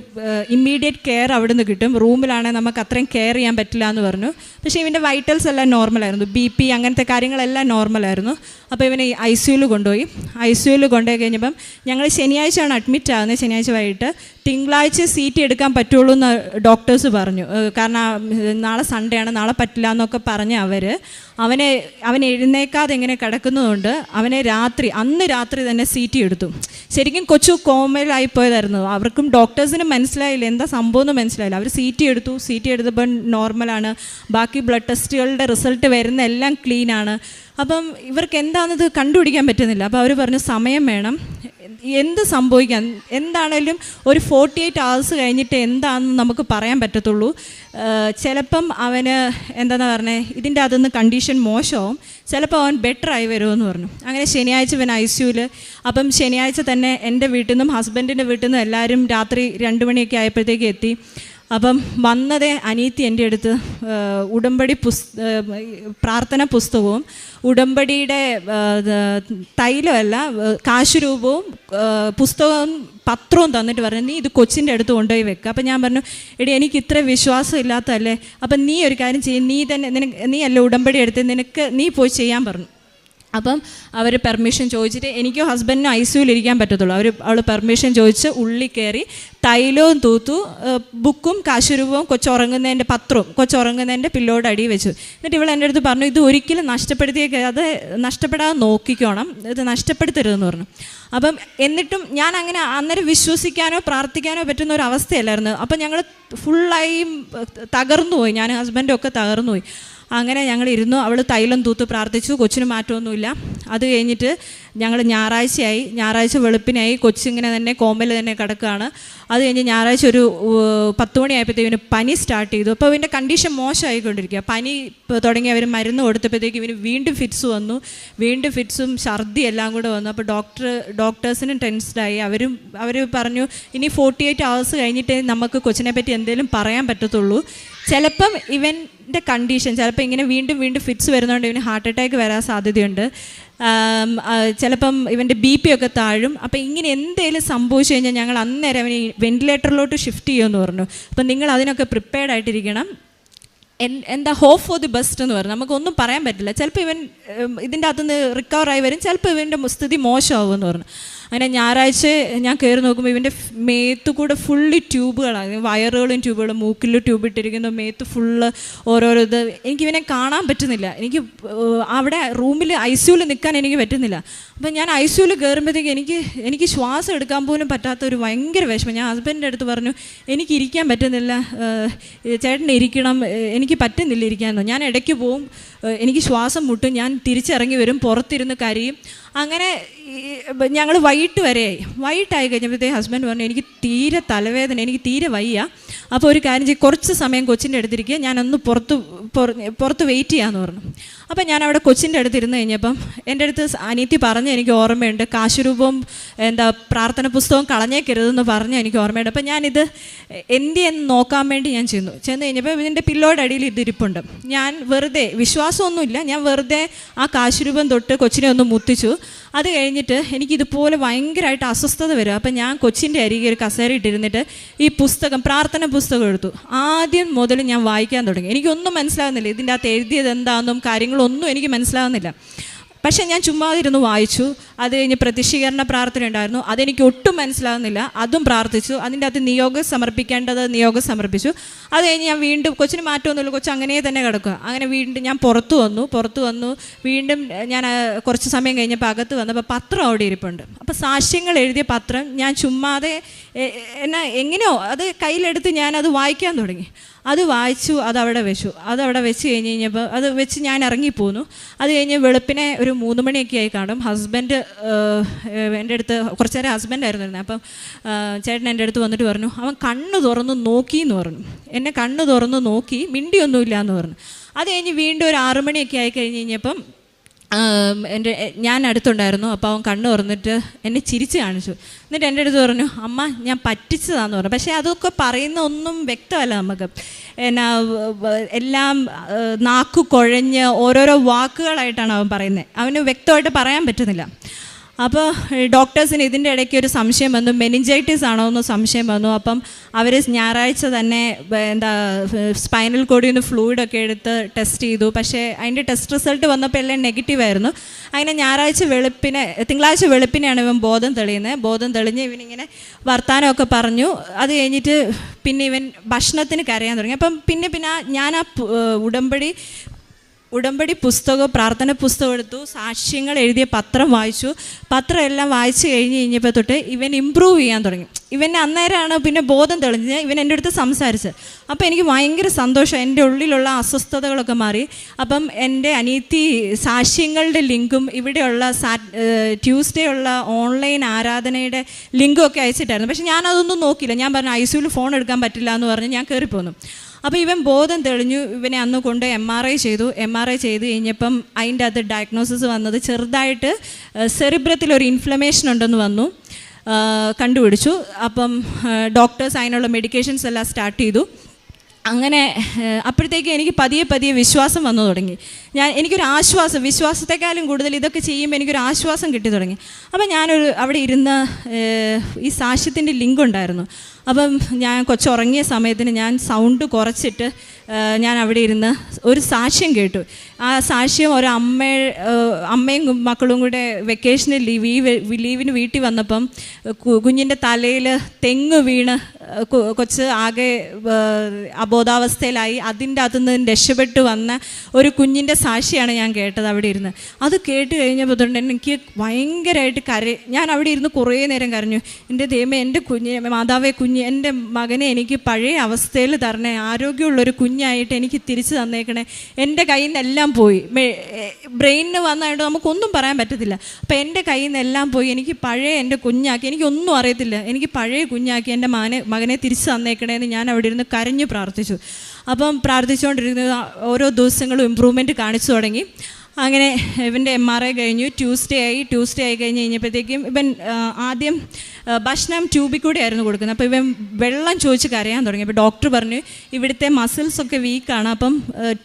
ഇമ്മീഡിയറ്റ് കെയർ അവിടെ നിന്ന് കിട്ടും, റൂമിലാണെങ്കിൽ നമുക്ക് അത്രയും കെയർ ചെയ്യാൻ പറ്റില്ല എന്ന് പറഞ്ഞു. പക്ഷേ ഇവൻ്റെ വൈറ്റൽസ് എല്ലാം നോർമലായിരുന്നു, BP അങ്ങനത്തെ കാര്യങ്ങളെല്ലാം നോർമലായിരുന്നു. അപ്പോൾ ഇവനെ ICUയിൽ കൊണ്ടുപോയി. ICUയിൽ കൊണ്ടുപോയി കഴിഞ്ഞപ്പം ഞങ്ങൾ ശനിയാഴ്ചയാണ് അഡ്മിറ്റ് ആകുന്നത്, ശനിയാഴ്ച വൈകിട്ട്. തിങ്കളാഴ്ച CT എടുക്കാൻ പറ്റുള്ളൂ എന്ന് ഡോക്ടേഴ്സ് പറഞ്ഞു. കാരണം നാളെ സൺഡേ ആണ്, നാളെ പറ്റില്ല എന്നൊക്കെ പറഞ്ഞ് അവൻ എഴുന്നേക്കാതെ ഇങ്ങനെ കിടക്കുന്നതുകൊണ്ട് അന്ന് രാത്രി തന്നെ CT എടുത്തു. ശരിക്കും കൊച്ചു കോമയിലായിപ്പോയതായിരുന്നു. അവർക്കും ഡോക്ടേഴ്സിന് മനസ്സിലായില്ല എന്താ സംഭവം എന്ന് മനസ്സിലായില്ല. അവർ CT എടുത്തു. CT എടുത്തപ്പോൾ നോർമലാണ്. ബാക്കി ബ്ലഡ് ടെസ്റ്റുകളുടെ റിസൾട്ട് വരുന്ന എല്ലാം ക്ലീനാണ്. അപ്പം ഇവർക്ക് എന്താണെന്നത് കണ്ടുപിടിക്കാൻ പറ്റുന്നില്ല. അപ്പോൾ അവർ പറഞ്ഞു സമയം വേണം, എന്ത് സംഭവിക്കാം, എന്താണേലും ഒരു 48 hours കഴിഞ്ഞിട്ട് എന്താണെന്ന് നമുക്ക് പറയാൻ പറ്റത്തുള്ളൂ. ചിലപ്പം അവന് എന്താണെന്ന് പറഞ്ഞത് ഇതിൻ്റെ അകത്തുനിന്ന് കണ്ടീഷൻ മോശമാവും, ചിലപ്പോൾ അവൻ ബെറ്റർ ആയി വരുമെന്ന് പറഞ്ഞു. അങ്ങനെ ശനിയാഴ്ച ഇവൻ ICUയിൽ. അപ്പം ശനിയാഴ്ച തന്നെ എൻ്റെ വീട്ടിൽ നിന്നും ഹസ്ബൻഡിൻ്റെ വീട്ടിൽ നിന്നും എല്ലാവരും രാത്രി 2 മണിയൊക്കെ ആയപ്പോഴത്തേക്ക് എത്തി. അപ്പം വന്നതേ അനീത്തി എൻ്റെ അടുത്ത് ഉടമ്പടി പ്രാർത്ഥന പുസ്തകവും ഉടമ്പടിയുടെ തൈലമല്ല കാശുരൂപവും പുസ്തകവും പത്രവും തന്നിട്ട് പറഞ്ഞു നീ ഇത് കൊച്ചിൻ്റെ അടുത്ത് കൊണ്ടുപോയി വെക്കുക. അപ്പം ഞാൻ പറഞ്ഞു എടി എനിക്ക് ഇത്ര വിശ്വാസം ഇല്ലാത്തതല്ലേ, അപ്പം നീ ഒരു കാര്യം ചെയ്യും, നീ അല്ല ഉടമ്പടി എടുത്ത് നീ പോയി ചെയ്യാൻ പറഞ്ഞു. അപ്പം അവർ പെർമിഷൻ ചോദിച്ചിട്ട് എനിക്കോ ഹസ്ബൻഡിനോ ICUയിൽ ഇരിക്കാൻ പറ്റത്തുള്ളൂ. അവൾ പെർമിഷൻ ചോദിച്ച് ഉള്ളിൽ കയറി തൈലവും തൂത്തു, ബുക്കും കാശുരൂപവും കൊച്ചുറങ്ങുന്നതിൻ്റെ പത്രവും കൊച്ചുറങ്ങുന്നതിൻ്റെ പില്ലോട് അടി വെച്ചു. എന്നിട്ട് ഇവൾ എൻ്റെ അടുത്ത് പറഞ്ഞു ഇത് ഒരിക്കലും അത് നഷ്ടപ്പെടാതെ നോക്കിക്കോണം, ഇത് നഷ്ടപ്പെടുത്തരുതെന്ന് പറഞ്ഞു. അപ്പം എന്നിട്ടും ഞാൻ അങ്ങനെ അന്നേരം വിശ്വസിക്കാനോ പ്രാർത്ഥിക്കാനോ പറ്റുന്ന ഒരു അവസ്ഥയല്ലായിരുന്നു. അപ്പം ഞങ്ങൾ ഫുള്ളായും തകർന്നു പോയി, ഞാൻ ഹസ്ബൻഡും ഒക്കെ തകർന്നു പോയി. അങ്ങനെ ഞങ്ങൾ ഇരുന്നു. അവൾ തൈലം തൂത്ത് പ്രാർത്ഥിച്ചു, കൊച്ചിന് മാറ്റമൊന്നുമില്ല. അത് കഴിഞ്ഞിട്ട് ഞങ്ങൾ ഞായറാഴ്ച വെളുപ്പിനായി, കൊച്ചിങ്ങനെ തന്നെ കോമ്പയിൽ തന്നെ കിടക്കുകയാണ്. അത് കഴിഞ്ഞ് ഞായറാഴ്ച ഒരു 10 മണിയായപ്പോഴത്തേക്ക് ഇവന് പനി സ്റ്റാർട്ട് ചെയ്തു. അപ്പോൾ ഇവൻ്റെ കണ്ടീഷൻ മോശമായിക്കൊണ്ടിരിക്കുക. പനി തുടങ്ങി അവർ മരുന്ന് കൊടുത്തപ്പോഴത്തേക്ക് ഇവന് വീണ്ടും ഫിറ്റ്സ് വന്നു, വീണ്ടും ഫിറ്റ്സും ഛർദി എല്ലാം കൂടെ വന്നു. അപ്പോൾ ഡോക്ടേഴ്സിനും ടെൻസ്ഡായി. അവർ പറഞ്ഞു ഇനി 48 hours കഴിഞ്ഞിട്ടേ നമുക്ക് കൊച്ചിനെ പറ്റി എന്തെങ്കിലും പറയാൻ പറ്റത്തുള്ളൂ. ചിലപ്പം ഇവൻ്റെ കണ്ടീഷൻ ചിലപ്പോൾ ഇങ്ങനെ വീണ്ടും ഫിറ്റ്സ് വരുന്നതുകൊണ്ട് ഇവന് ഹാർട്ട് അറ്റാക്ക് വരാൻ സാധ്യതയുണ്ട്, ചിലപ്പം ഇവൻ്റെ BP ഒക്കെ താഴും. അപ്പോൾ ഇങ്ങനെ എന്തെങ്കിലും സംഭവിച്ചു കഴിഞ്ഞാൽ ഞങ്ങൾ അന്നേരം അവന് വെന്റിലേറ്ററിലോട്ട് ഷിഫ്റ്റ് ചെയ്യുമെന്ന് പറഞ്ഞു. അപ്പം നിങ്ങൾ അതിനൊക്കെ പ്രിപ്പയർഡ് ആയിട്ടിരിക്കണം. എന്താ ഹോപ്പ് ഫോർ ദി ബെസ്റ്റ് എന്ന് പറഞ്ഞു. നമുക്കൊന്നും പറയാൻ പറ്റില്ല, ചിലപ്പോൾ ഇവൻ ഇതിൻ്റെ അകത്തുനിന്ന് റിക്കവറായി വരും, ചിലപ്പോൾ ഇവൻ്റെ സ്ഥിതി മോശമാകുമെന്ന് പറഞ്ഞു. അങ്ങനെ ഞായറാഴ്ച ഞാൻ കയറി നോക്കുമ്പോൾ ഇവൻ്റെ മേത്ത് കൂടെ ഫുള്ളി ട്യൂബുകളാണ്, വയറുകളും ട്യൂബുകളും, മൂക്കിൽ ട്യൂബ് ഇട്ടിരിക്കുന്നു, മേത്ത് ഫുള്ള് ഓരോരോ ഇത്. എനിക്കിവനെ കാണാൻ പറ്റുന്നില്ല, എനിക്ക് അവിടെ റൂമിൽ ICUയിൽ നിൽക്കാൻ എനിക്ക് പറ്റുന്നില്ല. അപ്പം ഞാൻ ICUയിൽ കയറുമ്പോഴത്തേക്ക് എനിക്ക് ശ്വാസം എടുക്കാൻ പോലും പറ്റാത്തൊരു ഭയങ്കര വിഷമം. ഞാൻ ഹസ്ബൻഡിൻ്റെ അടുത്ത് പറഞ്ഞു എനിക്ക് ഇരിക്കാൻ പറ്റുന്നില്ല, ചേട്ടൻ ഇരിക്കണം, എനിക്ക് പറ്റുന്നില്ല ഇരിക്കാനോ. ഞാൻ ഇടയ്ക്ക് പോവും, എനിക്ക് ശ്വാസം മുട്ടും, ഞാൻ തിരിച്ചിറങ്ങി വരും, പുറത്തിരുന്ന് കരയും. അങ്ങനെ ഞങ്ങൾ വൈകിട്ടായി കഴിഞ്ഞപ്പോഴത്തേക്ക് ഹസ്ബൻഡ് പറഞ്ഞു എനിക്ക് തീരെ തലവേദന, എനിക്ക് തീരെ വയ്യ, അപ്പോൾ ഒരു കാര്യം ചെയ്യും കുറച്ച് സമയം കൊച്ചിൻ്റെ അടുത്തിരിക്കുക, ഞാനൊന്ന് പുറത്ത് വെയിറ്റ് ചെയ്യാമെന്ന് പറഞ്ഞു. അപ്പം ഞാൻ അവിടെ കൊച്ചിൻ്റെ അടുത്ത് ഇരുന്ന് കഴിഞ്ഞപ്പം എൻ്റെ അടുത്ത് അനീത്തി പറഞ്ഞ് എനിക്ക് ഓർമ്മയുണ്ട്, കാശുരൂപവും പ്രാർത്ഥന പുസ്തകവും കളഞ്ഞേക്കരുതെന്ന് പറഞ്ഞ് എനിക്ക് ഓർമ്മയുണ്ട്. അപ്പം ഞാനിത് എന്തെന്ന് നോക്കാൻ വേണ്ടി ഞാൻ ചെന്നു കഴിഞ്ഞപ്പോൾ ഇതിൻ്റെ പില്ലോയുടെ അടിയിൽ ഇതിരിപ്പുണ്ട്. ഞാൻ വെറുതെ വിശ്വാസമൊന്നുമില്ല, ഞാൻ വെറുതെ ആ കാശുരൂപം തൊട്ട് കൊച്ചിനെ ഒന്ന് മുത്തിച്ചു. അത് കഴിഞ്ഞിട്ട് എനിക്കിതുപോലെ ഭയങ്കരമായിട്ട് അസ്വസ്ഥത വരും. അപ്പം ഞാൻ കൊച്ചിൻ്റെ അരികെ ഒരു കസേര ഇട്ടിരുന്നിട്ട് ഈ പ്രാർത്ഥന പുസ്തകം എടുത്തു. ആദ്യം മുതൽ ഞാൻ വായിക്കാൻ തുടങ്ങി. എനിക്കൊന്നും മനസ്സിലാകുന്നില്ല, ഇതിൻ്റെ അകത്ത് എഴുതിയത് എന്താണെന്നും കാര്യങ്ങളൊന്നും എനിക്ക് മനസ്സിലാകുന്നില്ല. പക്ഷേ ഞാൻ ചുമ്മാതിരുന്ന് വായിച്ചു. അത് കഴിഞ്ഞ് പ്രതിഷ്ഠീകരണ പ്രാർത്ഥന ഉണ്ടായിരുന്നു, അതെനിക്ക് ഒട്ടും മനസ്സിലാകുന്നില്ല, അതും പ്രാർത്ഥിച്ചു. അതിൻ്റെ അകത്ത് നിയോഗം സമർപ്പിച്ചു. അത് കഴിഞ്ഞ് ഞാൻ വീണ്ടും കൊച്ചിന് മാറ്റമൊന്നുമില്ല, കൊച്ചു അങ്ങനെ തന്നെ കിടക്കുക. അങ്ങനെ വീണ്ടും ഞാൻ പുറത്തു വന്നു. വീണ്ടും ഞാൻ കുറച്ച് സമയം കഴിഞ്ഞപ്പോൾ അകത്ത് വന്നപ്പോൾ പത്രം അവിടെ ഇരിപ്പുണ്ട്. അപ്പോൾ സാക്ഷ്യങ്ങൾ എഴുതിയ പത്രം ഞാൻ ചുമ്മാതെ എങ്ങനെയോ അത് കയ്യിലെടുത്ത് ഞാനത് വായിക്കാൻ തുടങ്ങി. അത് വായിച്ചു, അതവിടെ വെച്ച് കഴിഞ്ഞപ്പോൾ അത് വെച്ച് ഞാൻ ഇറങ്ങിപ്പോന്നു. അത് കഴിഞ്ഞ് വെളുപ്പിനെ ഒരു 3 മണിയൊക്കെ ആയി കാണും. ഹസ്ബൻഡ് എൻ്റെ അടുത്ത് കുറച്ച് നേരം ഹസ്ബൻഡായിരുന്നു ഇരുന്നത്. അപ്പം ചേട്ടൻ എൻ്റെ അടുത്ത് വന്നിട്ട് പറഞ്ഞു അവൻ കണ്ണ് തുറന്ന് നോക്കിയെന്ന് പറഞ്ഞു. എന്നെ കണ്ണ് തുറന്ന് നോക്കി, മിണ്ടിയൊന്നുമില്ല എന്ന് പറഞ്ഞു. അത് കഴിഞ്ഞ് വീണ്ടും ഒരു 6 മണിയൊക്കെ ആയി കഴിഞ്ഞപ്പം ഞാൻ അടുത്തുണ്ടായിരുന്നു. അപ്പോൾ അവൻ കണ്ണ് തുറന്നിട്ട് എന്നെ ചിരിച്ച് കാണിച്ചു. എന്നിട്ട് എൻ്റെ അടുത്ത് പറഞ്ഞു, അമ്മ ഞാൻ പറ്റിച്ചതാന്ന് പറഞ്ഞു. പക്ഷേ അതൊക്കെ പറയുന്ന ഒന്നും വ്യക്തമല്ല നമുക്ക്. എന്നാ എല്ലാം നാക്കു കുഴഞ്ഞ് ഓരോരോ വാക്കുകളായിട്ടാണ് അവൻ പറയുന്നത്. അവന് വ്യക്തമായിട്ട് പറയാൻ പറ്റുന്നില്ല. അപ്പോൾ ഡോക്ടേഴ്സിന് ഇതിൻ്റെ ഇടയ്ക്ക് ഒരു സംശയം വന്നു, മെനിഞ്ചൈറ്റിസ് ആണോ എന്ന് സംശയം വന്നു. അപ്പം അവർ ഞായറാഴ്ച തന്നെ സ്പൈനൽ കോഡിൽ നിന്ന് ഫ്ലൂയിഡൊക്കെ എടുത്ത് ടെസ്റ്റ് ചെയ്തു. പക്ഷേ അതിൻ്റെ ടെസ്റ്റ് റിസൾട്ട് വന്നപ്പോൾ എല്ലാം നെഗറ്റീവായിരുന്നു. അങ്ങനെ തിങ്കളാഴ്ച വെളുപ്പിനെയാണ് ഇവൻ ബോധം തെളിയുന്നത്. ബോധം തെളിഞ്ഞ് ഇവനിങ്ങനെ വർത്താനമൊക്കെ പറഞ്ഞു. അത് കഴിഞ്ഞിട്ട് പിന്നെ ഇവൻ ഭക്ഷണത്തിന് കരയാൻ തുടങ്ങി. അപ്പം പിന്നെ ഞാൻ ആ ഉടമ്പടി പുസ്തകവും പ്രാർത്ഥന പുസ്തകം എടുത്തു, സാക്ഷ്യങ്ങൾ എഴുതിയ പത്രം വായിച്ചു. പത്രം എല്ലാം വായിച്ചു കഴിഞ്ഞപ്പോൾ തൊട്ട് ഇവൻ ഇമ്പ്രൂവ് ചെയ്യാൻ തുടങ്ങി. ഇവൻ അന്നേരമാണ് പിന്നെ ബോധം തെളിഞ്ഞ് ഇവൻ എൻ്റെ അടുത്ത് സംസാരിച്ചത്. അപ്പോൾ എനിക്ക് ഭയങ്കര സന്തോഷം, എൻ്റെ ഉള്ളിലുള്ള അസ്വസ്ഥതകളൊക്കെ മാറി. അപ്പം എൻ്റെ അനിയത്തി സാക്ഷ്യങ്ങളുടെ ലിങ്കും ഇവിടെയുള്ള ട്യൂസ്ഡേ ഉള്ള ഓൺലൈൻ ആരാധനയുടെ ലിങ്കും ഒക്കെ അയച്ചിട്ടായിരുന്നു. പക്ഷേ ഞാനതൊന്നും നോക്കിയില്ല. ഞാൻ പറഞ്ഞു ICUവിൽ ഫോൺ എടുക്കാൻ പറ്റില്ല എന്ന് പറഞ്ഞ് ഞാൻ കയറിപ്പോന്നു. അപ്പോൾ ഇവൻ ബോധം തെളിഞ്ഞു. ഇവനെ അന്ന് കൊണ്ട് MRI ചെയ്തു. MRI ചെയ്ത് കഴിഞ്ഞപ്പം അതിൻ്റെ അകത്ത് ഡയഗ്നോസിസ് വന്നത് ചെറുതായിട്ട് സെറിബ്രത്തിലൊരു ഇൻഫ്ലമേഷൻ ഉണ്ടെന്ന് വന്നു, കണ്ടുപിടിച്ചു. അപ്പം ഡോക്ടേഴ്സ് അതിനുള്ള മെഡിക്കേഷൻസ് എല്ലാം സ്റ്റാർട്ട് ചെയ്തു. അങ്ങനെ അപ്പോഴത്തേക്ക് എനിക്ക് പതിയെ വിശ്വാസം വന്നു തുടങ്ങി. എനിക്കൊരു ആശ്വാസം, വിശ്വാസത്തെക്കാളും കൂടുതൽ ഇതൊക്കെ ചെയ്യുമ്പോൾ എനിക്കൊരു ആശ്വാസം കിട്ടി തുടങ്ങി. അപ്പം അവിടെ ഇരുന്ന് ഈ സാക്ഷ്യത്തിൻ്റെ ലിങ്ക് ഉണ്ടായിരുന്നു. അപ്പം ഞാൻ കൊച്ചുറങ്ങിയ സമയത്തിന് ഞാൻ സൗണ്ട് കുറച്ചിട്ട് ഞാൻ അവിടെ ഇരുന്ന് ഒരു സാക്ഷ്യം കേട്ടു. ആ സാക്ഷ്യം അമ്മയും മക്കളും കൂടെ വെക്കേഷനിൽ ലീവിന് വീട്ടിൽ വന്നപ്പം കുഞ്ഞിൻ്റെ തലയിൽ തെങ്ങ് വീണ് കൊച്ച് ആകെ അബോധാവസ്ഥയിലായി. അതിൻ്റെ അകത്തുനിന്ന് രക്ഷപ്പെട്ടു വന്ന ഒരു കുഞ്ഞിൻ്റെ സാക്ഷിയാണ് ഞാൻ കേട്ടത് അവിടെ ഇരുന്ന്. അത് കേട്ട് കഴിഞ്ഞപ്പോൾ തൊട്ട് എനിക്ക് ഭയങ്കരമായിട്ട് ഞാൻ അവിടെ ഇരുന്ന് കുറേ നേരം കരഞ്ഞു. എൻ്റെ ദൈവമേ, എൻ്റെ മാതാവേ, എൻ്റെ മകനെ എനിക്ക് പഴയ അവസ്ഥയിൽ തരണേ, ആരോഗ്യമുള്ളൊരു കുഞ്ഞായിട്ട് എനിക്ക് തിരിച്ചു തന്നേക്കണേ. എൻ്റെ കയ്യിൽ നിന്നെല്ലാം പോയി, ബ്രെയിനിന് വന്നായിട്ട് നമുക്കൊന്നും പറയാൻ പറ്റത്തില്ല. അപ്പം എൻ്റെ കയ്യിൽ നിന്നെല്ലാം പോയി, എനിക്ക് പഴയ എൻ്റെ കുഞ്ഞാക്കി, എനിക്കൊന്നും അറിയത്തില്ല, എനിക്ക് പഴയ കുഞ്ഞാക്കി എൻ്റെ മകനെ തിരിച്ചു തന്നേക്കണേന്ന് ഞാൻ അവിടെ ഇരുന്ന് കരഞ്ഞു പ്രാർത്ഥിച്ചു. അപ്പം പ്രാർത്ഥിച്ചുകൊണ്ടിരുന്നത് ഓരോ ദിവസങ്ങളും ഇമ്പ്രൂവ്മെൻറ്റ് കാണിച്ചു തുടങ്ങി. അങ്ങനെ ഇവൻ്റെ MRI കഴിഞ്ഞു. ട്യൂസ്ഡേ ആയി കഴിഞ്ഞപ്പോഴത്തേക്കും ഇവൻ ആദ്യം ഭക്ഷണം ട്യൂബിൽ കൂടെ ആയിരുന്നു കൊടുക്കുന്നത്. അപ്പോൾ ഇവൻ വെള്ളം ചോദിച്ച് കരയാൻ തുടങ്ങി. അപ്പോൾ ഡോക്ടർ പറഞ്ഞു ഇവിടുത്തെ മസിൽസൊക്കെ വീക്കാണ്, അപ്പം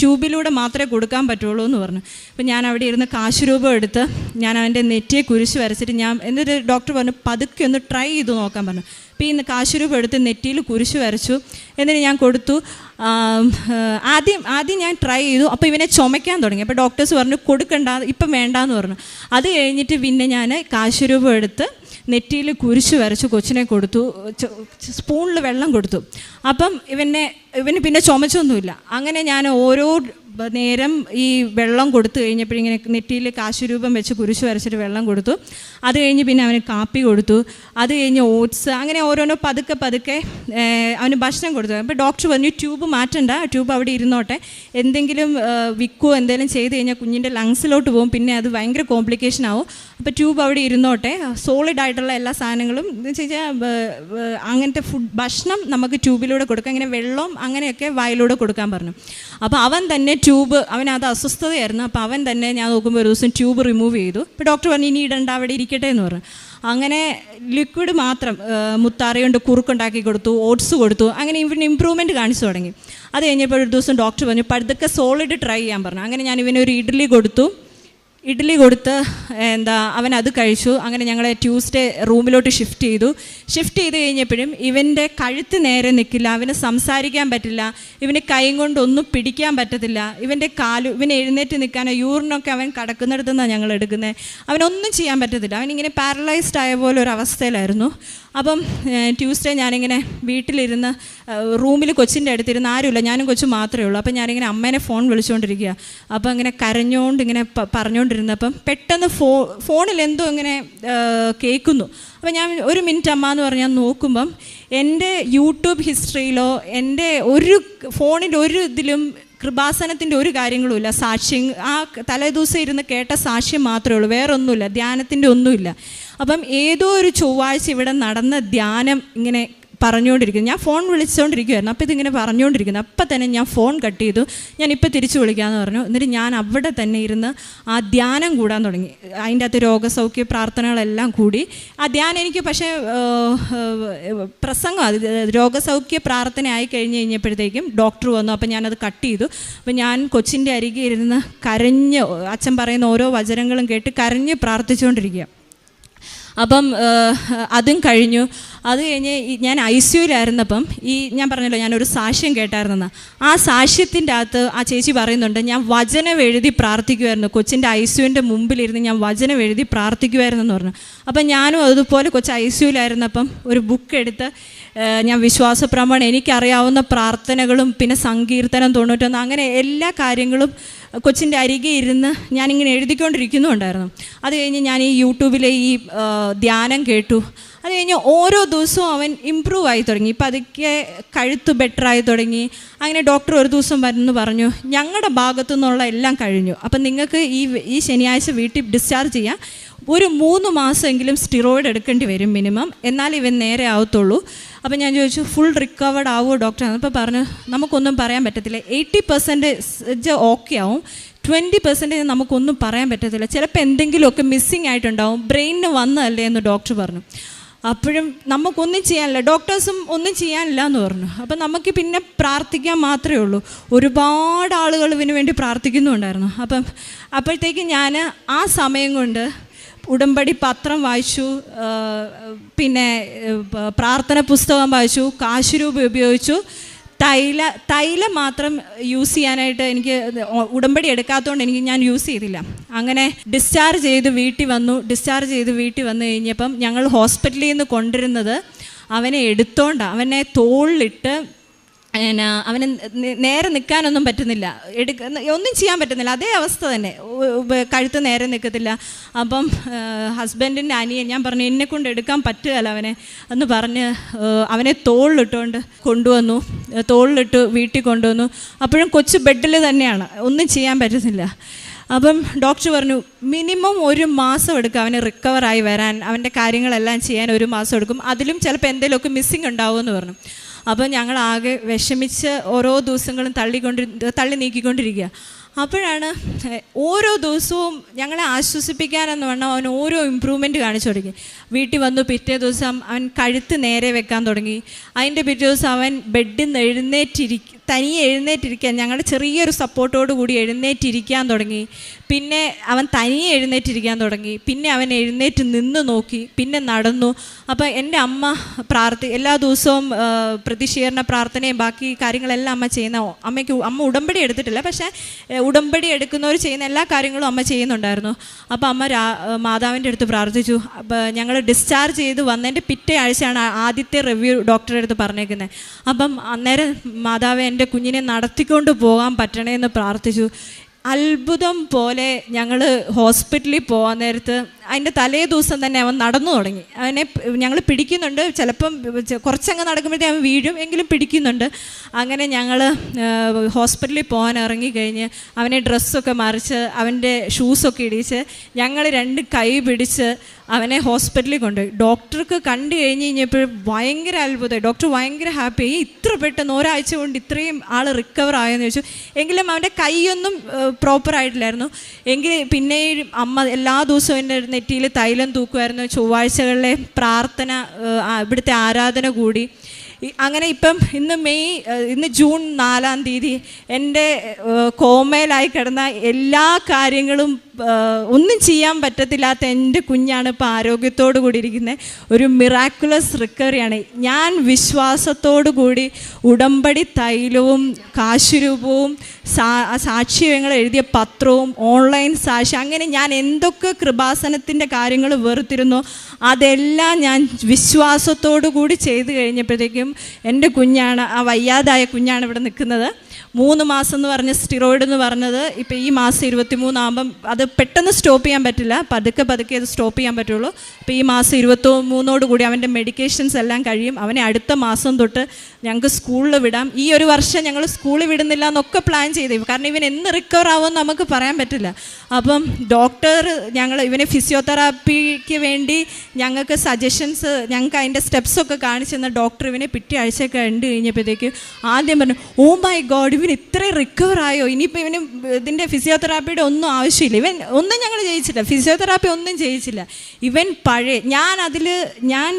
ട്യൂബിലൂടെ മാത്രമേ കൊടുക്കാൻ പറ്റുള്ളൂ എന്ന് പറഞ്ഞു. അപ്പം ഞാൻ അവിടെ ഇരുന്ന് കാശുരൂപം എടുത്ത് ഞാൻ അവൻ്റെ നെറ്റിയെ കുരിശ് വരച്ചിട്ട് എന്നിട്ട് ഡോക്ടർ പറഞ്ഞു പതുക്കെ ഒന്ന് ട്രൈ ചെയ്ത് നോക്കാൻ പറഞ്ഞു. അപ്പോൾ ഈ കാശുരൂപം എടുത്ത് നെറ്റിയിൽ കുരിശ് വരച്ചു. എന്നിട്ട് ഞാൻ കൊടുത്തു. ആദ്യം ഞാൻ ട്രൈ ചെയ്തു. അപ്പോൾ ഇവനെ ചുമയ്ക്കാൻ തുടങ്ങി. അപ്പോൾ ഡോക്ടേഴ്സ് പറഞ്ഞു കൊടുക്കണ്ട, ഇപ്പം വേണ്ടാന്ന് പറഞ്ഞു. അത് കഴിഞ്ഞിട്ട് പിന്നെ ഞാൻ കാശുരൂപം എടുത്ത് നെറ്റിയിൽ കുരിശ് വരച്ചു കൊച്ചിനെ കൊടുത്തു, സ്പൂണിൽ വെള്ളം കൊടുത്തു. അപ്പം ഇവന് പിന്നെ ചുമച്ചൊന്നുമില്ല. അങ്ങനെ ഞാൻ ഓരോ നേരം ഈ വെള്ളം കൊടുത്തു കഴിഞ്ഞപ്പോഴിങ്ങനെ നെറ്റിയിൽ കാശുരൂപം വെച്ച് കുരിശ് വരച്ചിട്ട് വെള്ളം കൊടുത്തു. അത് കഴിഞ്ഞ് പിന്നെ അവന് കാപ്പി കൊടുത്തു. അത് കഴിഞ്ഞ് ഓട്സ്, അങ്ങനെ ഓരോന്നോ പതുക്കെ അവന് ഭക്ഷണം കൊടുത്തു. അപ്പോൾ ഡോക്ടർ പറഞ്ഞു ട്യൂബ് മാറ്റണ്ട, ട്യൂബ് അവിടെ ഇരുന്നോട്ടെ, എന്തെങ്കിലും വിക്കോ എന്തെങ്കിലും ചെയ്ത് കഴിഞ്ഞാൽ കുഞ്ഞിൻ്റെ ലങ്സിലോട്ട് പോകും, പിന്നെ അത് ഭയങ്കര കോംപ്ലിക്കേഷൻ ആവും. അപ്പോൾ ട്യൂബ് അവിടെ ഇരുന്നോട്ടെ, സോളിഡ് ആയിട്ടുള്ള എല്ലാ സാധനങ്ങളും എന്ന് വെച്ച് കഴിഞ്ഞാൽ അങ്ങനത്തെ ഭക്ഷണം നമുക്ക് ട്യൂബിലൂടെ കൊടുക്കാം, ഇങ്ങനെ വെള്ളം അങ്ങനെയൊക്കെ വായിലൂടെ കൊടുക്കാൻ പറഞ്ഞു. അപ്പോൾ അവൻ തന്നെ അവനത് അസ്വസ്ഥതയായിരുന്നു. അപ്പോൾ അവൻ തന്നെ ഞാൻ നോക്കുമ്പോൾ ഒരു ദിവസം ട്യൂബ് റിമൂവ് ചെയ്തു. അപ്പോൾ ഡോക്ടർ പറഞ്ഞു ഇനി ഇടണ്ട, അവിടെ ഇരിക്കട്ടെ എന്ന് പറഞ്ഞു. അങ്ങനെ ലിക്വിഡ് മാത്രം മുത്താറി കൊണ്ട് കുറുക്കുണ്ടാക്കി കൊടുത്തു, ഓട്സ് കൊടുത്തു. അങ്ങനെ ഇവന് ഇമ്പ്രൂവ്മെൻറ്റ് കാണിച്ചു തുടങ്ങി. അത് കഴിഞ്ഞപ്പോൾ ഒരു ദിവസം ഡോക്ടർ പറഞ്ഞു പതുക്കെ സോളിഡ് ട്രൈ ചെയ്യാൻ പറഞ്ഞു. അങ്ങനെ ഞാൻ ഇവനൊരു ഇഡ്ഡലി കൊടുത്ത് അവൻ അത് കഴിച്ചു. അങ്ങനെ ഞങ്ങൾ ട്യൂസ്ഡേ റൂമിലോട്ട് ഷിഫ്റ്റ് ചെയ്ത് കഴിഞ്ഞപ്പോഴും ഇവൻ്റെ കഴുത്ത് നേരെ നിൽക്കില്ല, അവന് സംസാരിക്കാൻ പറ്റില്ല, ഇവന് കൈ കൊണ്ടൊന്നും പിടിക്കാൻ പറ്റത്തില്ല, ഇവന് എഴുന്നേറ്റ് നിൽക്കാനോ യൂറിനൊക്കെ അവൻ കിടക്കുന്നിടത്തു നിന്നാണ് ഞങ്ങൾ എടുക്കുന്നത്, അവനൊന്നും ചെയ്യാൻ പറ്റത്തില്ല. അവനിങ്ങനെ പാരലൈസ്ഡ് ആയ പോലെ ഒരു അവസ്ഥയിലായിരുന്നു. അപ്പം ട്യൂസ്ഡേ ഞാനിങ്ങനെ വീട്ടിലിരുന്ന് റൂമിൽ കൊച്ചിൻ്റെ അടുത്തിരുന്ന് ആരുമില്ല, ഞാനും കൊച്ചും മാത്രമേ ഉള്ളൂ. അപ്പം ഞാനിങ്ങനെ അമ്മേനെ ഫോൺ വിളിച്ചുകൊണ്ടിരിക്കുക. അപ്പോൾ ഇങ്ങനെ കരഞ്ഞുകൊണ്ട് ഇങ്ങനെ പറഞ്ഞുകൊണ്ടിരുന്നപ്പം പെട്ടെന്ന് ഫോണിൽ എന്തോ ഇങ്ങനെ കേൾക്കുന്നു. അപ്പോൾ ഞാൻ ഒരു മിനിറ്റ് അമ്മ എന്ന് പറഞ്ഞാൽ നോക്കുമ്പം എൻ്റെ യൂട്യൂബ് ഹിസ്റ്ററിയിലോ എൻ്റെ ഫോണിൻ്റെ ഒരു ഇതിലും കൃപാസനത്തിൻ്റെ ഒരു കാര്യങ്ങളുമില്ല. സാക്ഷ്യം ആ തലേദിവസം ഇരുന്ന് കേട്ട സാക്ഷ്യം മാത്രമേ ഉള്ളൂ, വേറൊന്നുമില്ല, ധ്യാനത്തിൻ്റെ ഒന്നുമില്ല. അപ്പം ഏതോ ഒരു ചൊവ്വാഴ്ച ഇവിടെ നടന്ന ധ്യാനം ഇങ്ങനെ പറഞ്ഞുകൊണ്ടിരിക്കുന്നു. ഞാൻ ഫോൺ വിളിച്ചുകൊണ്ടിരിക്കുമായിരുന്നു. അപ്പോൾ ഇതിങ്ങനെ പറഞ്ഞുകൊണ്ടിരിക്കുന്നു. അപ്പം തന്നെ ഞാൻ ഫോൺ കട്ട് ചെയ്തു. ഞാനിപ്പോൾ തിരിച്ചു വിളിക്കാമെന്ന് പറഞ്ഞു. എന്നിട്ട് ഞാൻ അവിടെ തന്നെ ഇരുന്ന് ആ ധ്യാനം കൂടാൻ തുടങ്ങി. അതിൻ്റെ അകത്ത് രോഗസൗഖ്യ പ്രാർത്ഥനകളെല്ലാം കൂടി. ആ ധ്യാനം എനിക്ക് പക്ഷേ പ്രസംഗം അത് രോഗസൗഖ്യ പ്രാർത്ഥന ആയി കഴിഞ്ഞപ്പോഴത്തേക്കും ഡോക്ടർ വന്നു. അപ്പം ഞാനത് കട്ട് ചെയ്തു. അപ്പം ഞാൻ കൊച്ചിൻ്റെ അരികെ ഇരുന്ന് കരഞ്ഞ് അച്ഛൻ പറയുന്ന ഓരോ വചനങ്ങളും കേട്ട് കരഞ്ഞ് പ്രാർത്ഥിച്ചുകൊണ്ടിരിക്കുക. അപ്പം അതും കഴിഞ്ഞു. അത് കഴിഞ്ഞ് ഞാൻ ICUവിലായിരുന്നപ്പം ഞാൻ പറഞ്ഞല്ലോ ഞാനൊരു സാക്ഷ്യം കേട്ടായിരുന്നെന്ന്. ആ സാക്ഷ്യത്തിൻ്റെ അകത്ത് ആ ചേച്ചി പറയുന്നുണ്ട്, ഞാൻ വചനം എഴുതി പ്രാർത്ഥിക്കുമായിരുന്നു, കൊച്ചിൻ്റെ ICUവിൻ്റെ മുമ്പിലിരുന്ന് ഞാൻ വചനം എഴുതി പ്രാർത്ഥിക്കുമായിരുന്നെന്ന് പറഞ്ഞു. അപ്പം ഞാനും അതുപോലെ കൊച്ച് ICUവിലായിരുന്നപ്പം ഒരു ബുക്ക് എടുത്ത് ഞാൻ വിശ്വാസപ്രമാണം എനിക്കറിയാവുന്ന പ്രാർത്ഥനകളും പിന്നെ സങ്കീർത്തനം 91 അങ്ങനെ എല്ലാ കാര്യങ്ങളും കൊച്ചിൻ്റെ അരികെ ഇരുന്ന് ഞാനിങ്ങനെ എഴുതിക്കൊണ്ടിരിക്കുന്നുണ്ടായിരുന്നു. അത് കഴിഞ്ഞ് ഞാൻ ഈ യൂട്യൂബിലെ ഈ ധ്യാനം കേട്ടു. അത് കഴിഞ്ഞ് ഓരോ ദിവസവും അവൻ ഇമ്പ്രൂവ് ആയി തുടങ്ങി. ഇപ്പം അതൊക്കെ കഴുത്ത് ബെറ്ററായി തുടങ്ങി. അങ്ങനെ ഡോക്ടർ ഒരു ദിവസം വന്ന് പറഞ്ഞു, ഞങ്ങളുടെ ഭാഗത്തു നിന്നുള്ള എല്ലാം കഴിഞ്ഞു, അപ്പം നിങ്ങൾക്ക് ഈ ശനിയാഴ്ച വീട്ടിൽ ഡിസ്ചാർജ് ചെയ്യാം. ഒരു 3 മാസമെങ്കിലും സ്റ്റിറോയിഡ് എടുക്കേണ്ടി വരും മിനിമം, എന്നാലേ ഇവൻ നേരെ ആവത്തുള്ളൂ. അപ്പം ഞാൻ ചോദിച്ചു, ഫുൾ റിക്കവേർഡ് ആവുമോ ഡോക്ടർ? അപ്പോൾ പറഞ്ഞു, നമുക്കൊന്നും പറയാൻ പറ്റത്തില്ല. 80% ഓക്കെ ആവും, 20% നമുക്കൊന്നും പറയാൻ പറ്റത്തില്ല. ചിലപ്പോൾ എന്തെങ്കിലുമൊക്കെ മിസ്സിങ് ആയിട്ടുണ്ടാവും, ബ്രെയിനിന് വന്നതല്ലേ എന്ന് ഡോക്ടർ പറഞ്ഞു. അപ്പോഴും നമുക്കൊന്നും ചെയ്യാനില്ല, ഡോക്ടേഴ്സും ഒന്നും ചെയ്യാനില്ല എന്ന് പറഞ്ഞു. അപ്പം നമുക്ക് പിന്നെ പ്രാർത്ഥിക്കാൻ മാത്രമേ ഉള്ളൂ. ഒരുപാട് ആളുകൾ ഇതിനു വേണ്ടി പ്രാർത്ഥിക്കുന്നുണ്ടായിരുന്നു. അപ്പോഴത്തേക്കും ഞാൻ ആ സമയം കൊണ്ട് ഉടമ്പടി പത്രം വായിച്ചു, പിന്നെ പ്രാർത്ഥന പുസ്തകം വായിച്ചു, കാശുരൂപ ഉപയോഗിച്ചു. തൈലം മാത്രം യൂസ് ചെയ്യാനായിട്ട് എനിക്ക് ഉടമ്പടി എടുക്കാത്തതുകൊണ്ട് ഞാൻ യൂസ് ചെയ്തില്ല. അങ്ങനെ ഡിസ്ചാർജ് ചെയ്ത് വീട്ടിൽ വന്നു കഴിഞ്ഞപ്പം ഞങ്ങൾ ഹോസ്പിറ്റലിൽ നിന്ന് കൊണ്ടുവരുന്നത് അവനെ എടുത്തോണ്ടാണ്. അവനെ തോളിലിട്ട് അവന് നേരെ നിൽക്കാനൊന്നും പറ്റുന്നില്ല, ഒന്നും ചെയ്യാൻ പറ്റുന്നില്ല, അതേ അവസ്ഥ തന്നെ, കഴുത്ത് നേരെ നിൽക്കത്തില്ല. അപ്പം ഹസ്ബൻഡിൻ്റെ അനിയൻ ഞാൻ പറഞ്ഞു, എന്നെക്കൊണ്ട് എടുക്കാൻ പറ്റുകയല്ല അവനെ എന്ന് പറഞ്ഞ് അവനെ തോളിലിട്ട് വീട്ടിൽ കൊണ്ടുവന്നു. അപ്പോഴും കൊച്ചു ബെഡിൽ തന്നെയാണ്, ഒന്നും ചെയ്യാൻ പറ്റുന്നില്ല. അപ്പം ഡോക്ടർ പറഞ്ഞു, മിനിമം 1 മാസം എടുക്കും അവന് റിക്കവറായി വരാൻ, അവൻ്റെ കാര്യങ്ങളെല്ലാം ചെയ്യാൻ 1 മാസം എടുക്കും, അതിലും ചിലപ്പോൾ എന്തെങ്കിലുമൊക്കെ മിസ്സിങ് ഉണ്ടാവുമെന്ന് പറഞ്ഞു. അപ്പോൾ ഞങ്ങളാകെ വിഷമിച്ച് ഓരോ ദിവസങ്ങളും തള്ളി നീക്കിക്കൊണ്ടിരിക്കുക. അപ്പോഴാണ് ഓരോ ദിവസവും ഞങ്ങളെ ആശ്വസിപ്പിക്കാനെന്ന് പറഞ്ഞാൽ അവൻ ഓരോ ഇമ്പ്രൂവ്മെൻറ്റ് കാണിച്ചു തുടങ്ങി. വീട്ടിൽ വന്നു പിറ്റേ ദിവസം അവൻ കഴുത്ത് നേരെ വെക്കാൻ തുടങ്ങി. അതിൻ്റെ പിറ്റേ ദിവസം അവൻ ബെഡിൽ നിന്ന് തനിയെ എഴുന്നേറ്റിരിക്കാൻ, ഞങ്ങളുടെ ചെറിയൊരു സപ്പോർട്ടോട് കൂടി എഴുന്നേറ്റിരിക്കാൻ തുടങ്ങി. പിന്നെ അവൻ തനിയെ എഴുന്നേറ്റിരിക്കാൻ തുടങ്ങി. പിന്നെ അവൻ എഴുന്നേറ്റ് നിന്ന് നോക്കി, പിന്നെ നടന്നു. അപ്പോൾ എൻ്റെ അമ്മ എല്ലാ ദിവസവും പ്രതിഷീകരണ പ്രാർത്ഥനയും ബാക്കി കാര്യങ്ങളെല്ലാം അമ്മ ചെയ്യുന്ന, അമ്മ ഉടമ്പടി എടുത്തിട്ടില്ല, പക്ഷേ ഉടമ്പടി എടുക്കുന്നവർ ചെയ്യുന്ന എല്ലാ കാര്യങ്ങളും അമ്മ ചെയ്യുന്നുണ്ടായിരുന്നു. അപ്പോൾ അമ്മ മാതാവിൻ്റെ അടുത്ത് പ്രാർത്ഥിച്ചു. അപ്പോൾ ഞങ്ങൾ ഡിസ്ചാർജ് ചെയ്ത് വന്നതിൻ്റെ പിറ്റേ ആഴ്ചയാണ് ആദ്യത്തെ റിവ്യൂ ഡോക്ടറുടെ അടുത്ത് പറഞ്ഞേക്കുന്നത്. അപ്പം അന്നേരം മാതാവ് എൻ്റെ കുഞ്ഞിനെ നടത്തിക്കൊണ്ട് പോകാൻ പറ്റണേന്ന് പ്രാർത്ഥിച്ചു. അത്ഭുതം പോലെ ഞങ്ങൾ ഹോസ്പിറ്റലിൽ പോകാൻ നേരത്ത് അതിൻ്റെ തലേ ദിവസം തന്നെ അവൻ നടന്നു തുടങ്ങി. അവനെ ഞങ്ങൾ പിടിക്കുന്നുണ്ട്, ചിലപ്പം കുറച്ചങ്ങ് നടക്കുമ്പോഴത്തേ അവൻ വീഴും, എങ്കിലും പിടിക്കുന്നുണ്ട്. അങ്ങനെ ഞങ്ങൾ ഹോസ്പിറ്റലിൽ പോകാൻ ഇറങ്ങിക്കഴിഞ്ഞ് അവനെ ഡ്രസ്സൊക്കെ മറിച്ച് അവൻ്റെ ഷൂസൊക്കെ ഇടിച്ച് ഞങ്ങൾ 2 കൈ പിടിച്ച് അവനെ ഹോസ്പിറ്റലിൽ കൊണ്ടുപോയി. ഡോക്ടർക്ക് കണ്ടു കഴിഞ്ഞപ്പോൾ ഭയങ്കര അത്ഭുതമായി. ഡോക്ടർ ഭയങ്കര ഹാപ്പിയായി, ഇത്ര പെട്ടെന്ന് ഒരാഴ്ച കൊണ്ട് ഇത്രയും ആൾ റിക്കവർ ആയെന്ന് ചോദിച്ചു. എങ്കിലും അവൻ്റെ കൈയൊന്നും പ്രോപ്പറായിട്ടില്ലായിരുന്നു. പിന്നെ അമ്മ എല്ലാ ദിവസവും എൻ്റെ നെറ്റിയിൽ തൈലം തൂക്കുമായിരുന്നു. ചൊവ്വാഴ്ചകളിലെ പ്രാർത്ഥന, ഇവിടുത്തെ ആരാധന കൂടി. അങ്ങനെ ഇപ്പം ഇന്ന് ജൂൺ 4-ാം തീയതി എൻ്റെ കോമയിലായി കിടന്ന എല്ലാ കാര്യങ്ങളും ഒന്നും ചെയ്യാൻ പറ്റത്തില്ലാത്ത എൻ്റെ കുഞ്ഞാണ് ഇപ്പോൾ ആരോഗ്യത്തോടു കൂടി ഇരിക്കുന്നത്. ഒരു മിറാക്കുലസ് റിക്കവറിയാണ്. ഞാൻ വിശ്വാസത്തോടു കൂടി ഉടമ്പടി തൈലവും കാശുരൂപവും സാക്ഷ്യങ്ങൾ എഴുതിയ പത്രവും ഓൺലൈൻ സാക്ഷി, അങ്ങനെ ഞാൻ എന്തൊക്കെ കൃപാസനത്തിൻ്റെ കാര്യങ്ങൾ വെറുത്തിരുന്നോ അതെല്ലാം ഞാൻ വിശ്വാസത്തോടു കൂടി ചെയ്തു കഴിഞ്ഞപ്പോഴത്തേക്കും എൻ്റെ കുഞ്ഞാണ്, ആ വയ്യാതായ കുഞ്ഞാണ് ഇവിടെ നിൽക്കുന്നത്. 3 മാസം എന്ന് പറഞ്ഞ സ്റ്റിറോയിഡ് എന്ന് പറഞ്ഞത് ഇപ്പോൾ ഈ മാസം 23 ആകുമ്പം അത് പെട്ടെന്ന് സ്റ്റോപ്പ് ചെയ്യാൻ പറ്റില്ല, പതുക്കെ അത് സ്റ്റോപ്പ് ചെയ്യാൻ പറ്റുള്ളൂ. അപ്പോൾ ഈ മാസം 23 കൂടി അവൻ്റെ മെഡിക്കേഷൻസ് എല്ലാം കഴിയും. അവനെ അടുത്ത മാസം തൊട്ട് ഞങ്ങൾക്ക് സ്കൂളിൽ വിടാം. ഈ ഒരു വർഷം ഞങ്ങൾ സ്കൂളിൽ വിടുന്നില്ല എന്നൊക്കെ പ്ലാൻ ചെയ്തു, കാരണം ഇവൻ എന്ന് റിക്കവർ ആവുമെന്ന് നമുക്ക് പറയാൻ പറ്റില്ല. അപ്പം ഡോക്ടർ ഇവനെ ഫിസിയോതെറാപ്പിക്ക് വേണ്ടി ഞങ്ങൾക്ക് സജഷൻസ്, ഞങ്ങൾക്ക് അതിൻ്റെ സ്റ്റെപ്സൊക്കെ കാണിച്ചു തന്ന ഡോക്ടർ ഇവനെ പിറ്റേ ആഴ്ചയൊക്കെ കണ്ടു കഴിഞ്ഞപ്പോഴത്തേക്ക് ആദ്യം പറഞ്ഞു, ഓ മൈ ഗോഡ്, ഇവൻ ഇത്രയും റിക്കവർ ആയോ, ഇനിയിപ്പോൾ ഇവന് ഇതിൻ്റെ ഫിസിയോതെറാപ്പിയുടെ ഒന്നും ആവശ്യമില്ല. ഇവൻ ഒന്നും ഞങ്ങൾ ചെയ്യിച്ചില്ല, ഫിസിയോതെറാപ്പി ഒന്നും ചെയ്യിച്ചില്ല. ഇവൻ ഞാൻ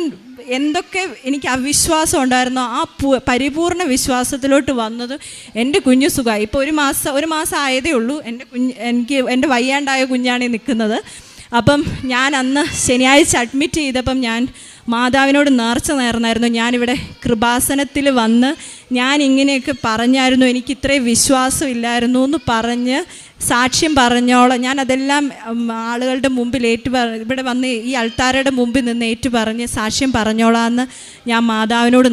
എന്തൊക്കെ എനിക്ക് അവിശ്വാസം ഉണ്ടായിരുന്നോ ആ പരിപൂർണ വിശ്വാസത്തിലോട്ട് വന്നത് എൻ്റെ കുഞ്ഞു സുഖമായി. ഇപ്പോൾ ഒരു മാസം ആയതേ ഉള്ളൂ. എൻ്റെ വയ്യാണ്ടായ കുഞ്ഞാണ് നിൽക്കുന്നത്. അപ്പം ഞാൻ അന്ന് ശനിയാഴ്ച അഡ്മിറ്റ് ചെയ്തപ്പം ഞാൻ മാതാവിനോട് നേർന്നായിരുന്നു, ഞാനിവിടെ കൃപാസനത്തിൽ വന്ന് ഞാൻ ഇങ്ങനെയൊക്കെ പറഞ്ഞായിരുന്നു, എനിക്ക് ഇത്രയും വിശ്വാസം ഇല്ലായിരുന്നു എന്ന് പറഞ്ഞ് സാക്ഷ്യം പറഞ്ഞോളാം. ഞാനതെല്ലാം ആളുകളുടെ മുമ്പിൽ ഇവിടെ വന്ന് ഈ അൾത്താരയുടെ മുമ്പിൽ നിന്ന് പറഞ്ഞ് സാക്ഷ്യം പറഞ്ഞോളാമെന്ന് ഞാൻ മാതാവിനോട്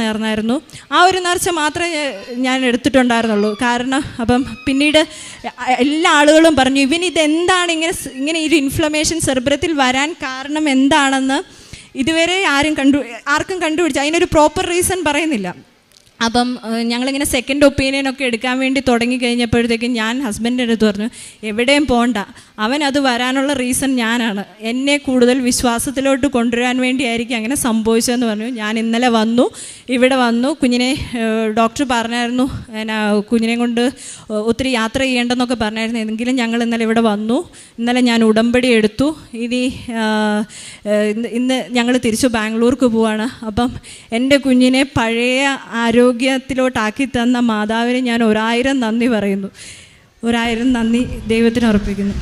നേർന്നായിരുന്നു. ആ ഒരു നേർച്ച മാത്രമേ ഞാൻ എടുത്തിട്ടുണ്ടായിരുന്നുള്ളൂ. കാരണം അപ്പം പിന്നീട് എല്ലാ ആളുകളും പറഞ്ഞു, ഇവനിതെന്താണ് ഇങ്ങനെ ഒരു ഇൻഫ്ലമേഷൻ സെറിബ്രത്തിൽ വരാൻ കാരണം എന്താണെന്ന് ഇതുവരെ ആർക്കും കണ്ടുപിടിച്ചു, അതിനൊരു പ്രോപ്പർ റീസൺ പറയുന്നില്ല. അപ്പം ഞങ്ങളിങ്ങനെ സെക്കൻഡ് ഒപ്പീനിയനൊക്കെ എടുക്കാൻ വേണ്ടി തുടങ്ങി കഴിഞ്ഞപ്പോഴത്തേക്കും ഞാൻ ഹസ്ബൻഡിൻ്റെ അടുത്ത് പറഞ്ഞു, എവിടെയും പോകണ്ട, അവനത് വരാനുള്ള റീസൺ ഞാനാണ്, എന്നെ കൂടുതൽ വിശ്വാസത്തിലോട്ട് കൊണ്ടുവരാൻ വേണ്ടിയായിരിക്കും അങ്ങനെ സംഭവിച്ചതെന്ന് പറഞ്ഞു. ഞാൻ ഇന്നലെ ഇവിടെ വന്നു. കുഞ്ഞിനെ ഡോക്ടർ പറഞ്ഞായിരുന്നു, കുഞ്ഞിനെ കൊണ്ട് ഒത്തിരി യാത്ര ചെയ്യേണ്ടെന്നൊക്കെ പറഞ്ഞായിരുന്നു. എങ്കിലും ഞങ്ങൾ ഇന്നലെ ഇവിടെ വന്നു. ഇന്നലെ ഞാൻ ഉടമ്പടി എടുത്തു. ഇന്ന് ഞങ്ങൾ തിരിച്ചു ബാംഗ്ലൂർക്ക് പോവാണ്. അപ്പം എൻ്റെ കുഞ്ഞിനെ പഴയ ആരോഗ്യത്തിലോട്ടാക്കി തന്ന മാതാവിന് ഞാൻ 1000 നന്ദി പറയുന്നു. 1000 നന്ദി ദൈവത്തിന് അർപ്പിക്കുന്നു.